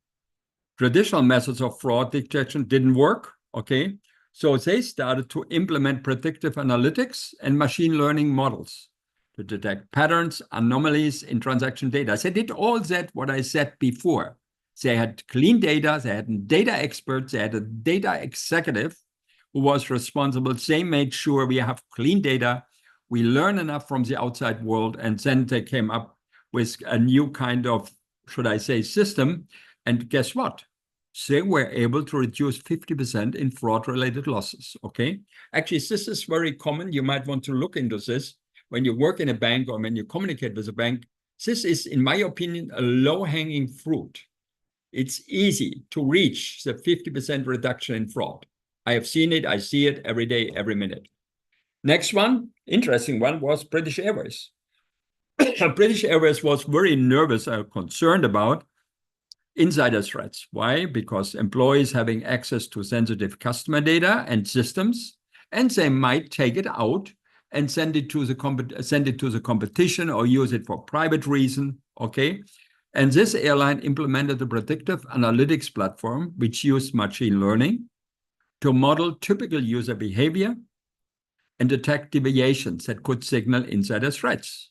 Traditional methods of fraud detection didn't work, okay? So they started to implement predictive analytics and machine learning models to detect patterns, anomalies in transaction data. They did all that, what I said before. They had clean data, they had data experts, they had a data executive who was responsible. They made sure we have clean data, we learn enough from the outside world, and then they came up with a new kind of, should I say, system. And guess what? They were able to reduce 50% in fraud-related losses, okay? Actually, this is very common. You might want to look into this. When you work in a bank or when you communicate with a bank, this is, in my opinion, a low-hanging fruit. It's easy to reach the 50% reduction in fraud. I have seen it, I see it every day, every minute. Next one, interesting one, was British Airways. British Airways was very nervous or concerned about insider threats. Why? Because employees having access to sensitive customer data and systems, and they might take it out and send it to the competition or use it for private reason, okay? And this airline implemented a predictive analytics platform which used machine learning to model typical user behavior and detect deviations that could signal insider threats.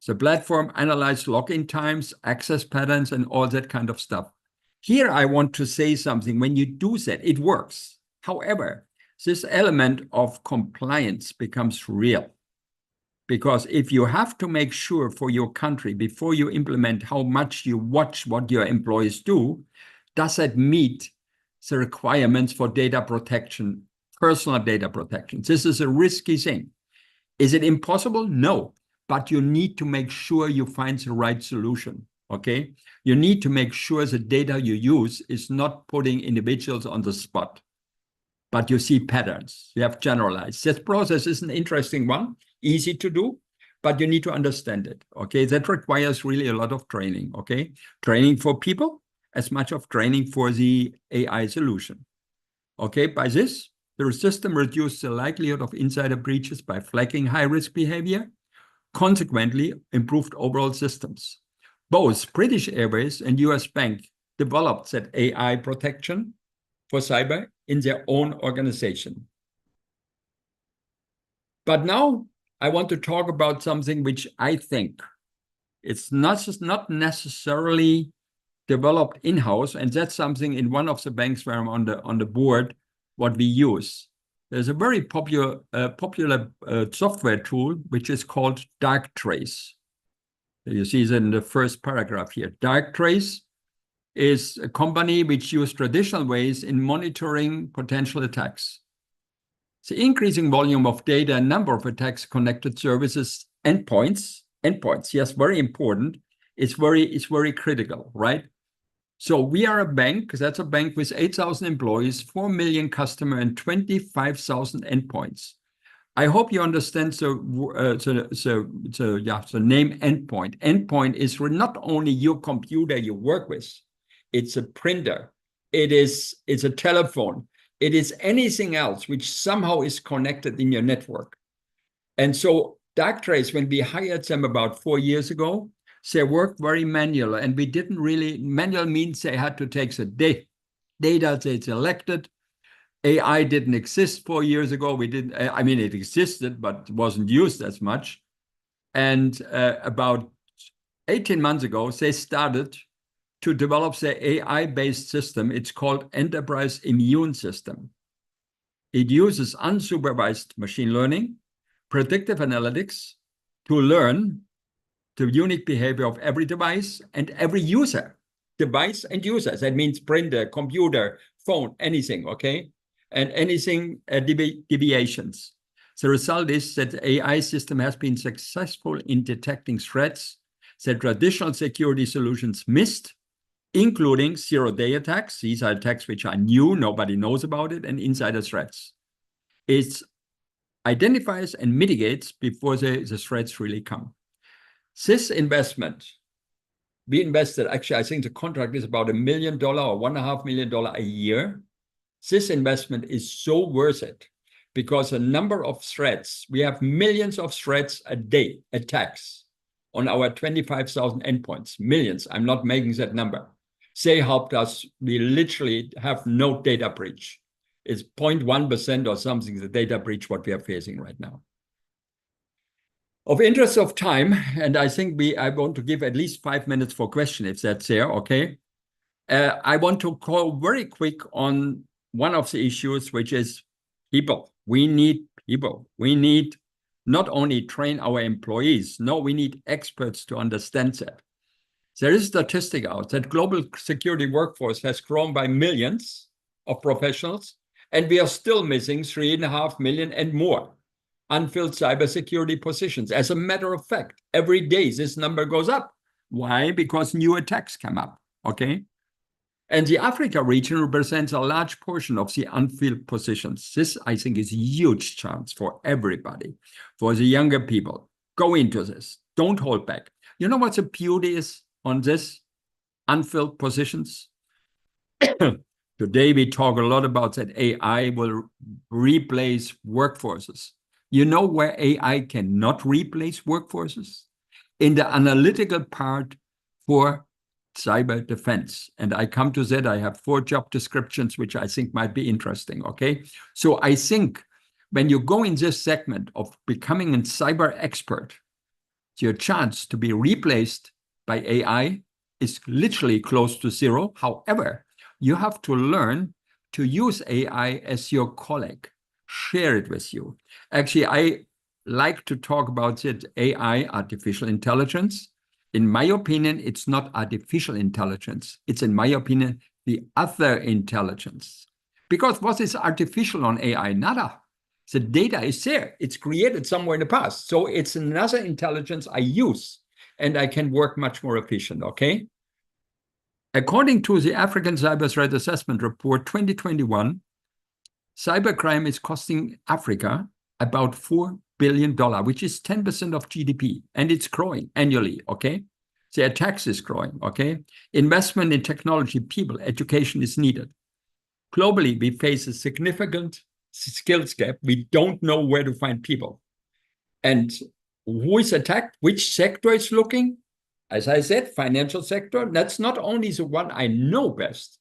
The platform analyzed login times, access patterns, and all that kind of stuff. Here, I want to say something. When you do that, it works. However, this element of compliance becomes real. Because if you have to make sure for your country before you implement how much you watch what your employees do, does that meet the requirements for data protection, personal data protection? This is a risky thing. Is it impossible? No, but you need to make sure you find the right solution, okay? You need to make sure the data you use is not putting individuals on the spot, but you see patterns. You have generalized. This process is an interesting one, easy to do, but you need to understand it, okay? That requires really a lot of training, okay? Training for people as much of training for the AI solution. Okay, by this, the system reduced the likelihood of insider breaches by flagging high-risk behavior, consequently improved overall systems. Both British Airways and US Bank developed that AI protection for cyber in their own organization. But now I want to talk about something which I think it's not necessarily developed in-house, and that's something in one of the banks where I'm on the board, what we use. There's a very popular software tool which is called Darktrace. You see that in the first paragraph here. Darktrace is a company which uses traditional ways in monitoring potential attacks. The increasing volume of data and number of attacks, connected services, endpoints, yes, very important. It's very critical, right? So we are a bank, because that's a bank with 8,000 employees, 4 million customers, and 25,000 endpoints. I hope you understand the name endpoint. Endpoint is not only your computer you work with, it's a printer, it's a telephone, it is anything else which somehow is connected in your network. And so Darktrace, when we hired them about 4 years ago, they worked very manual, and we didn't really, manual means they had to take the data they selected. AI didn't exist 4 years ago. We didn't, I mean, it existed, but wasn't used as much. And about 18 months ago, they started to develop their AI-based system. It's called Enterprise Immune System. It uses unsupervised machine learning, predictive analytics to learn the unique behavior of every device and every user. Device and users. That means printer, computer, phone, anything, okay? And anything deviations. The result is that the AI system has been successful in detecting threats that traditional security solutions missed, including zero-day attacks. These are attacks which are new, nobody knows about it, and insider threats. It identifies and mitigates before the threats really come. This investment, we invested, actually, I think the contract is about $1 million or $1.5 million a year. This investment is so worth it because a number of threats, we have millions of threats a day, attacks on our 25,000 endpoints, millions. I'm not making that number. They helped us. We literally have no data breach. It's 0.1% or something, the data breach, what we are facing right now. Of interest of time, and I think I want to give at least 5 minutes for question, if that's there, okay? I want to call very quick on one of the issues, which is people. We need people. We need not only train our employees, no, we need experts to understand that. There is a statistic out that global security workforce has grown by millions of professionals, and we are still missing 3.5 million and more unfilled cybersecurity positions. As a matter of fact, every day this number goes up. Why? Because new attacks come up, okay? And the Africa region represents a large portion of the unfilled positions. This, I think, is a huge chance for everybody, for the younger people. Go into this. Don't hold back. You know what the beauty is on this unfilled positions? Today, we talk a lot about that AI will replace workforces. You know where AI cannot replace workforces? In the analytical part for cyber defense. And I come to that. I have 4 job descriptions, which I think might be interesting, okay? So I think when you go in this segment of becoming a cyber expert, your chance to be replaced by AI is literally close to zero. However, you have to learn to use AI as your colleague, share it with you. Actually, I like to talk about it, AI, artificial intelligence. In my opinion, it's not artificial intelligence. It's, in my opinion, the other intelligence. Because what is artificial on AI? Nada. The data is there. It's created somewhere in the past. So it's another intelligence I use, and I can work much more efficient, okay? According to the African Cyber Threat Assessment Report 2021, cybercrime is costing Africa about $4 billion, which is 10% of GDP, and it's growing annually, okay? The tax is growing, okay? Investment in technology, people, education is needed. Globally, we face a significant skills gap. We don't know where to find people. And who is attacked? Which sector is looking? As I said, financial sector. That's not only the one I know best,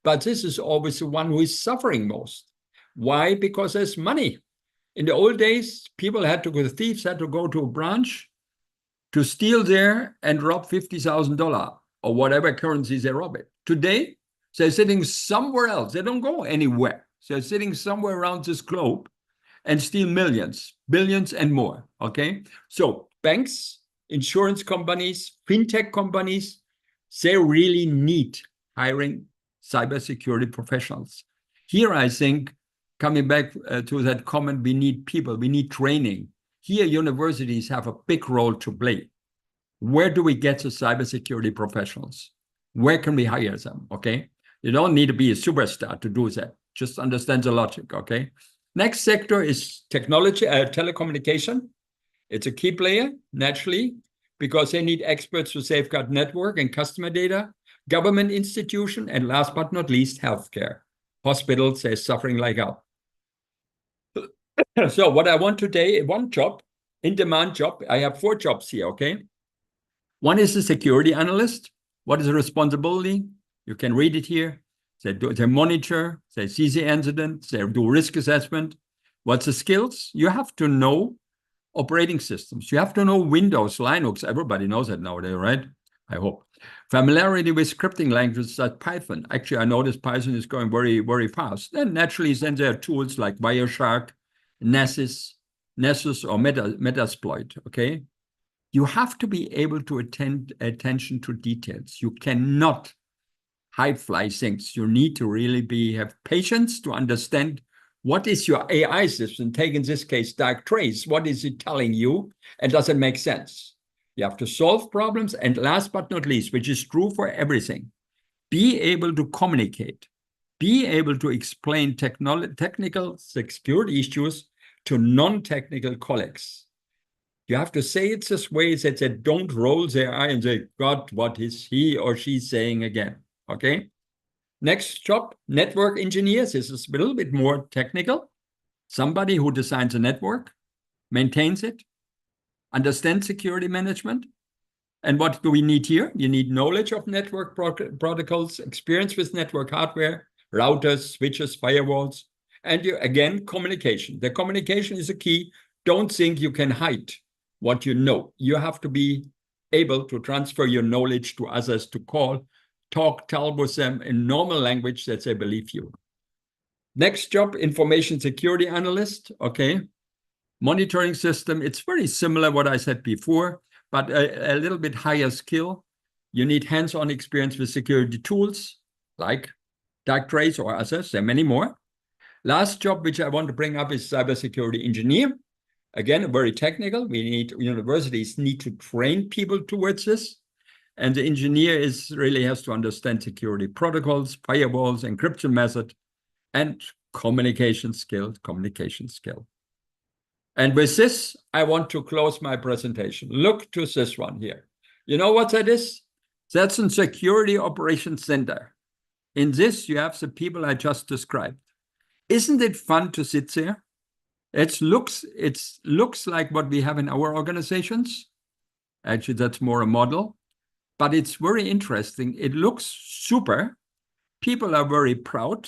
but this is always the one who is suffering most. Why? Because there's money. In the old days, people had to go, the thieves had to go to a branch to steal there and rob $50,000 or whatever currencies they rob it. Today, they're sitting somewhere else. They don't go anywhere. They're sitting somewhere around this globe and steal millions, billions, and more, okay? So banks, insurance companies, fintech companies, they really need hiring cybersecurity professionals. Here, I think, coming back to that comment, we need people, we need training. Here, universities have a big role to play. Where do we get the cybersecurity professionals? Where can we hire them, okay? You don't need to be a superstar to do that. Just understand the logic, okay? Next sector is technology, telecommunication. It's a key player, naturally, because they need experts to safeguard network and customer data, government institution, and last but not least, healthcare. Hospitals, they're suffering like hell. So what I want today, one job, in-demand job. I have 4 jobs here, okay? One is a security analyst. What is the responsibility? You can read it here. They monitor, they see the incident, they do risk assessment. What's the skills? You have to know operating systems. You have to know Windows, Linux. Everybody knows that nowadays, right? I hope. Familiarity with scripting languages like Python. Actually, I noticed Python is going very, very fast. And naturally, then there are tools like Wireshark, Nessus, or Metasploit, okay? You have to be able to attend attention to details. You cannot hide fly things. You need to have patience to understand what is your AI system, take in this case, Dark Trace, what is it telling you, and does it make sense? You have to solve problems, and last but not least, which is true for everything, be able to communicate, be able to explain technical security issues to non-technical colleagues. You have to say it this way that they don't roll their eye and say, God, what is he or she saying again? Okay. Next job, network engineers. This is a little bit more technical. Somebody who designs a network, maintains it, understands security management. And what do we need here? You need knowledge of network protocols, experience with network hardware, routers, switches, firewalls, and again, communication. The communication is a key. Don't think you can hide what you know. You have to be able to transfer your knowledge to others, to talk, tell with them in normal language that they believe you. Next job, information security analyst, okay. Monitoring system, it's very similar what I said before, but a little bit higher skill. You need hands-on experience with security tools like Dark Trace or others. There are many more. Last job, which I want to bring up, is cybersecurity engineer. Again, very technical. Universities need to train people towards this. And the engineer really has to understand security protocols, firewalls, encryption method, and communication skill. And with this, I want to close my presentation. Look to this one here. You know what that is? That's a security operations center. In this, you have the people I just described. Isn't it fun to sit there? It looks like what we have in our organizations. Actually, that's more a model. But it's very interesting. It looks super. People are very proud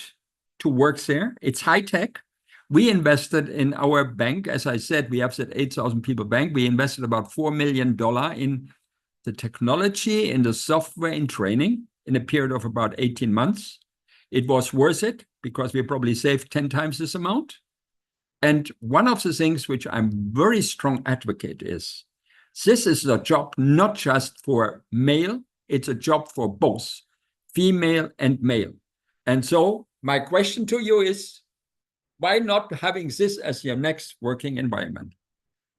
to work there. It's high tech. We invested in our bank. As I said, we have that 8,000 people bank. We invested about $4 million in the technology, in the software, in training in a period of about 18 months. It was worth it because we probably saved 10 times this amount. And one of the things which I'm very strong advocate is, this is a job not just for male, it's a job for both female and male. And so my question to you is, why not having this as your next working environment?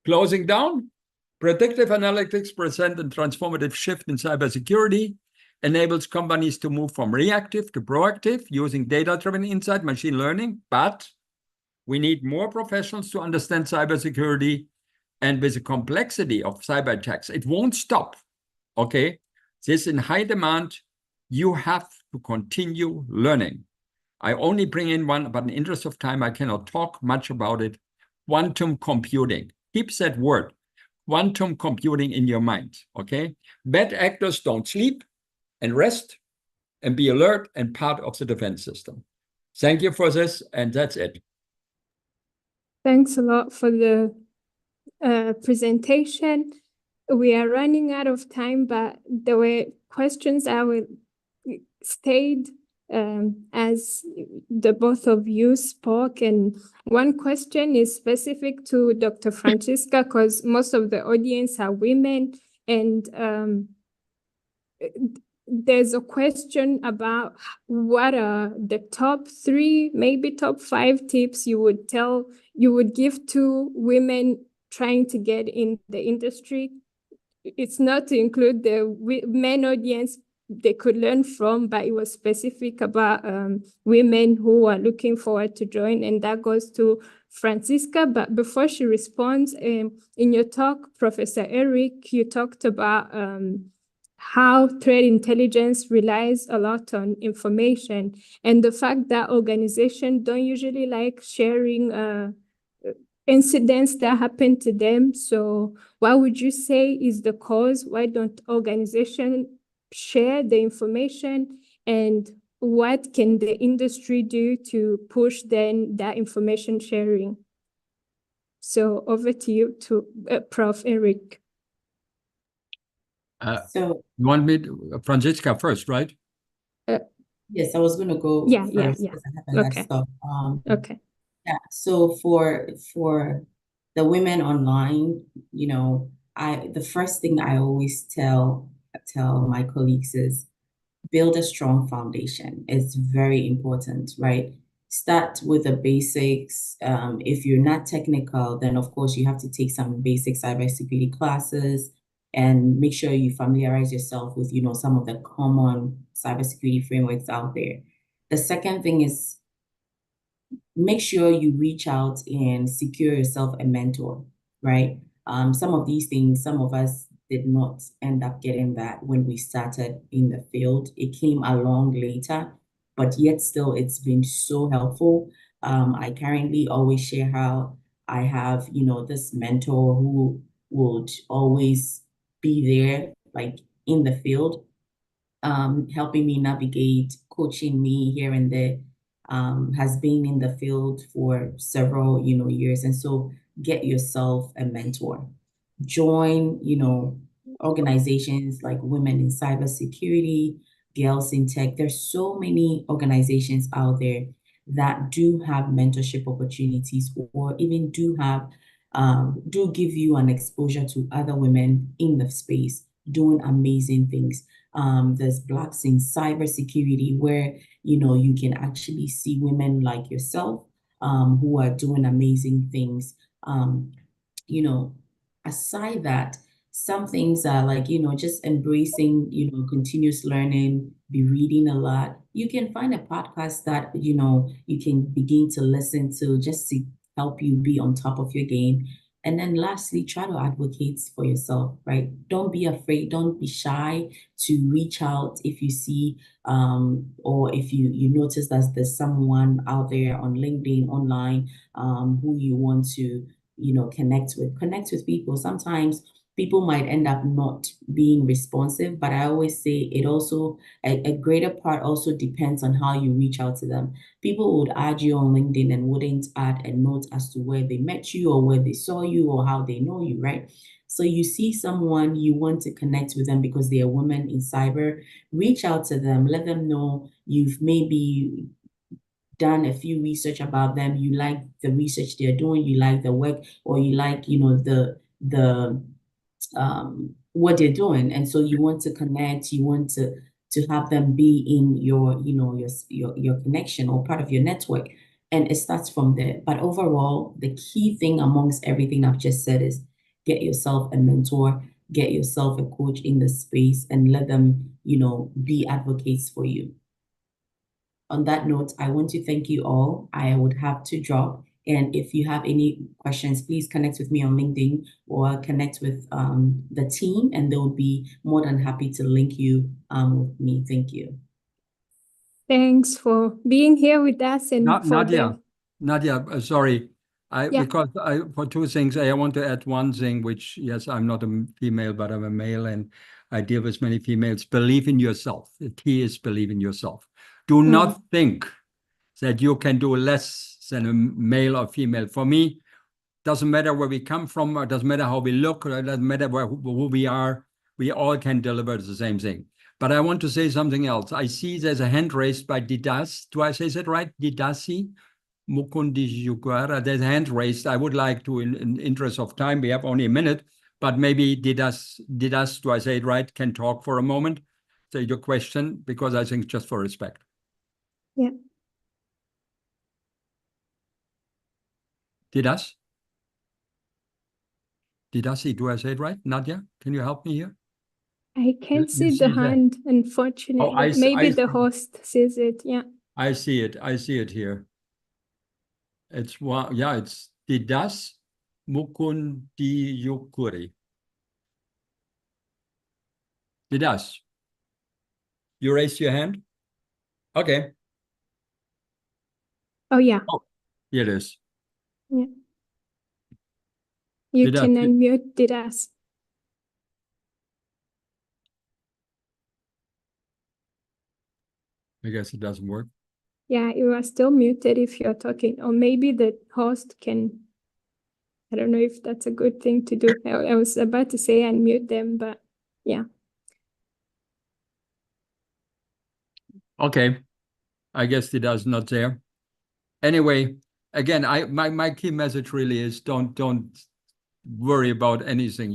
Closing down, predictive analytics present a transformative shift in cybersecurity, enables companies to move from reactive to proactive using data-driven insight, machine learning, but we need more professionals to understand cybersecurity And with the complexity of cyber attacks, it won't stop. Okay? This is in high demand. You have to continue learning. I only bring in one, but in the interest of time, I cannot talk much about it. Quantum computing. Keep that word, quantum computing, in your mind. Okay? Bad actors don't sleep and rest and be alert and part of the defense system. Thank you for this, and that's it. Thanks a lot for the presentation. We are running out of time, but there were questions I will stayed as the both of you spoke. And one question is specific to Dr. Francisca, because most of the audience are women. And there's a question about what are the top 3, maybe top 5 tips you would give to women trying to get in the industry. It's not to include the men audience they could learn from, but it was specific about women who are looking forward to join, and that goes to Francisca. But before she responds, in your talk, Professor Eric, you talked about how threat intelligence relies a lot on information, and the fact that organizations don't usually like sharing incidents that happen to them. So what would you say is the cause? Why don't organizations share the information? And what can the industry do to push then that information sharing? So over to you, to Prof. Eric. So You want me to, Francisca first, right? yes, I was going to go first because I have a lot of stuff. Okay. Yeah. So for the women online, you know, the first thing I always tell my colleagues is build a strong foundation. It's very important, right? Start with the basics. If you're not technical, then of course you have to take some basic cybersecurity classes and make sure you familiarize yourself with, you know, some of the common cybersecurity frameworks out there. The second thing is make sure you reach out and secure yourself a mentor, right? Some of these things, some of us did not end up getting that when we started in the field. It came along later, but yet still it's been so helpful. I currently always share how I have, you know, this mentor who would always be there, like in the field, helping me navigate, coaching me here and there, has been in the field for several, you know, years. And so get yourself a mentor. Join, you know, organizations like Women in Cybersecurity, Girls in Tech. There's so many organizations out there that do have mentorship opportunities, or even do give you an exposure to other women in the space doing amazing things. There's Blacks in Cybersecurity, where, you know, you can actually see women like yourself who are doing amazing things. You know, aside that, some things are like, you know, just embracing, you know, continuous learning, be reading a lot. You can find a podcast that, you know, you can begin to listen to just to help you be on top of your game. And then lastly, try to advocate for yourself, right? Don't be afraid, don't be shy to reach out if you see or if you notice that there's someone out there on LinkedIn, online, who you want to, you know, connect with people. Sometimes people might end up not being responsive, but I always say it also, a greater part also depends on how you reach out to them. People would add you on LinkedIn and wouldn't add a note as to where they met you or where they saw you or how they know you, right? So you see someone, you want to connect with them because they are women in cyber, reach out to them, let them know you've maybe done a few research about them, you like the research they're doing, you like the work, or you like, you know, the what they're doing. And so you want to connect, you want to have them be in your, you know, your connection or part of your network. And it starts from there. But overall, the key thing amongst everything I've just said is get yourself a mentor, get yourself a coach in the space, and let them, you know, be advocates for you. On that note, I want to thank you all. I would have to drop. And if you have any questions, please connect with me on LinkedIn or connect with the team, and they'll be more than happy to link you with me. Thank you. Thanks for being here with us and for Nadia, sorry. Yeah. Because for two things, I want to add one thing, which, yes, I'm not a female, but I'm a male, and I deal with many females. Believe in yourself. The key is believe in yourself. Do not think that you can do less than a male or female. For me, doesn't matter where we come from, or doesn't matter how we look, or it doesn't matter who we are. We all can deliver the same thing. But I want to say something else. I see there's a hand raised by Didas. Do I say that right? Didasi? Mukundi Yuguara. There's a hand raised. I would like to, in interest of time, we have only a minute, but maybe Didas, do I say it right, can talk for a moment? Say your question, because I think just for respect. Yeah. Didasi, do I say it right? Nadia, can you help me here? I can't see the hand, unfortunately. Maybe the host sees it. Yeah. I see it. I see it here. It's one. Yeah, it's Didas Mukundi Yukuri. Didas, you raised your hand? Okay. Oh, yeah. Oh, here it is. Yeah. You can unmute Didas. I guess it doesn't work. Yeah, you are still muted if you're talking, or maybe the host can. I don't know if that's a good thing to do. I was about to say unmute them, but yeah. Okay. I guess it does not there. Anyway, again, my key message really is don't worry about anything.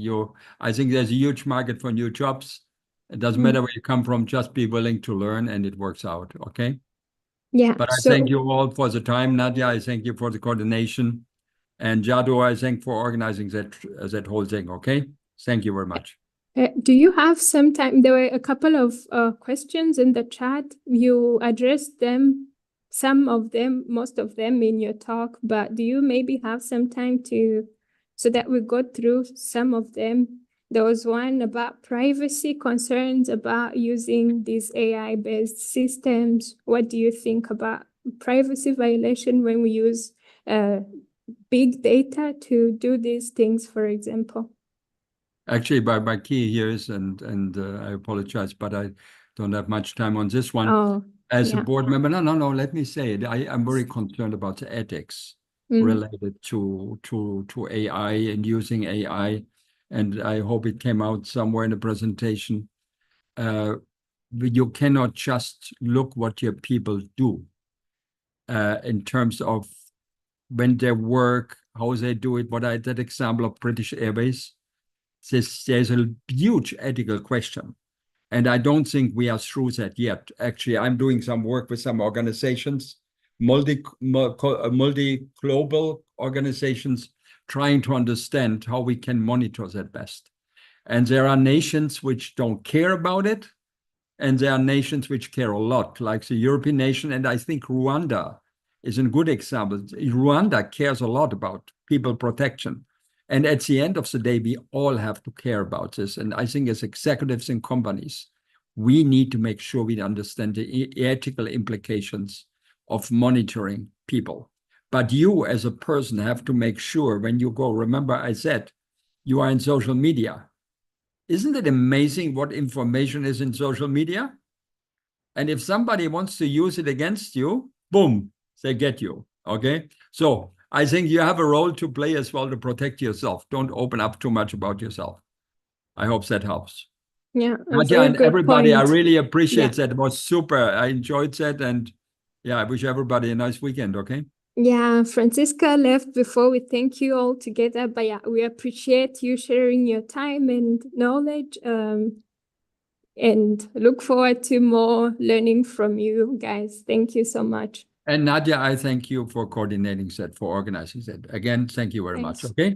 I think there's a huge market for new jobs. It doesn't matter where you come from, just be willing to learn, and it works out. Okay. Yeah. But I thank you all for the time, Nadia. I thank you for the coordination. And Jadu, I thank for organizing that whole thing. Okay. Thank you very much. Do you have some time? There were a couple of questions in the chat. You addressed them, some of them, most of them in your talk, but do you maybe have some time so that we go through some of them? There was one about privacy concerns about using these AI-based systems. What do you think about privacy violation when we use big data to do these things, for example? Actually, my key here is, and I apologize, but I don't have much time on this one. As a board member, no, let me say it. I'm very concerned about the ethics related to AI and using AI, and I hope it came out somewhere in the presentation. You cannot just look what your people do in terms of when they work, how they do it. That example of British Airways. There's a huge ethical question, and I don't think we are through that yet. Actually, I'm doing some work with some organizations, multi-global organizations, trying to understand how we can monitor that best. And there are nations which don't care about it, and there are nations which care a lot, like the European nation, and I think Rwanda is a good example. Rwanda cares a lot about people protection. And at the end of the day, we all have to care about this. And I think as executives in companies, we need to make sure we understand the ethical implications of monitoring people. But you as a person have to make sure when you go, remember I said, you are in social media. Isn't it amazing what information is in social media? And if somebody wants to use it against you, boom, they get you, okay? So I think you have a role to play as well to protect yourself. Don't open up too much about yourself. I hope that helps. Yeah, Nadia and everybody, I really appreciate that. It was super. I enjoyed that. And yeah, I wish everybody a nice weekend, okay? Yeah, Francisca left before we thank you all together. But yeah, we appreciate you sharing your time and knowledge. And look forward to more learning from you guys. Thank you so much. And Nadia, I thank you for coordinating that, for organizing that. Again, thank you very much. Okay.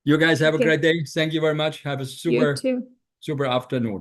You guys have a great day. Thank you very much. Have a super afternoon.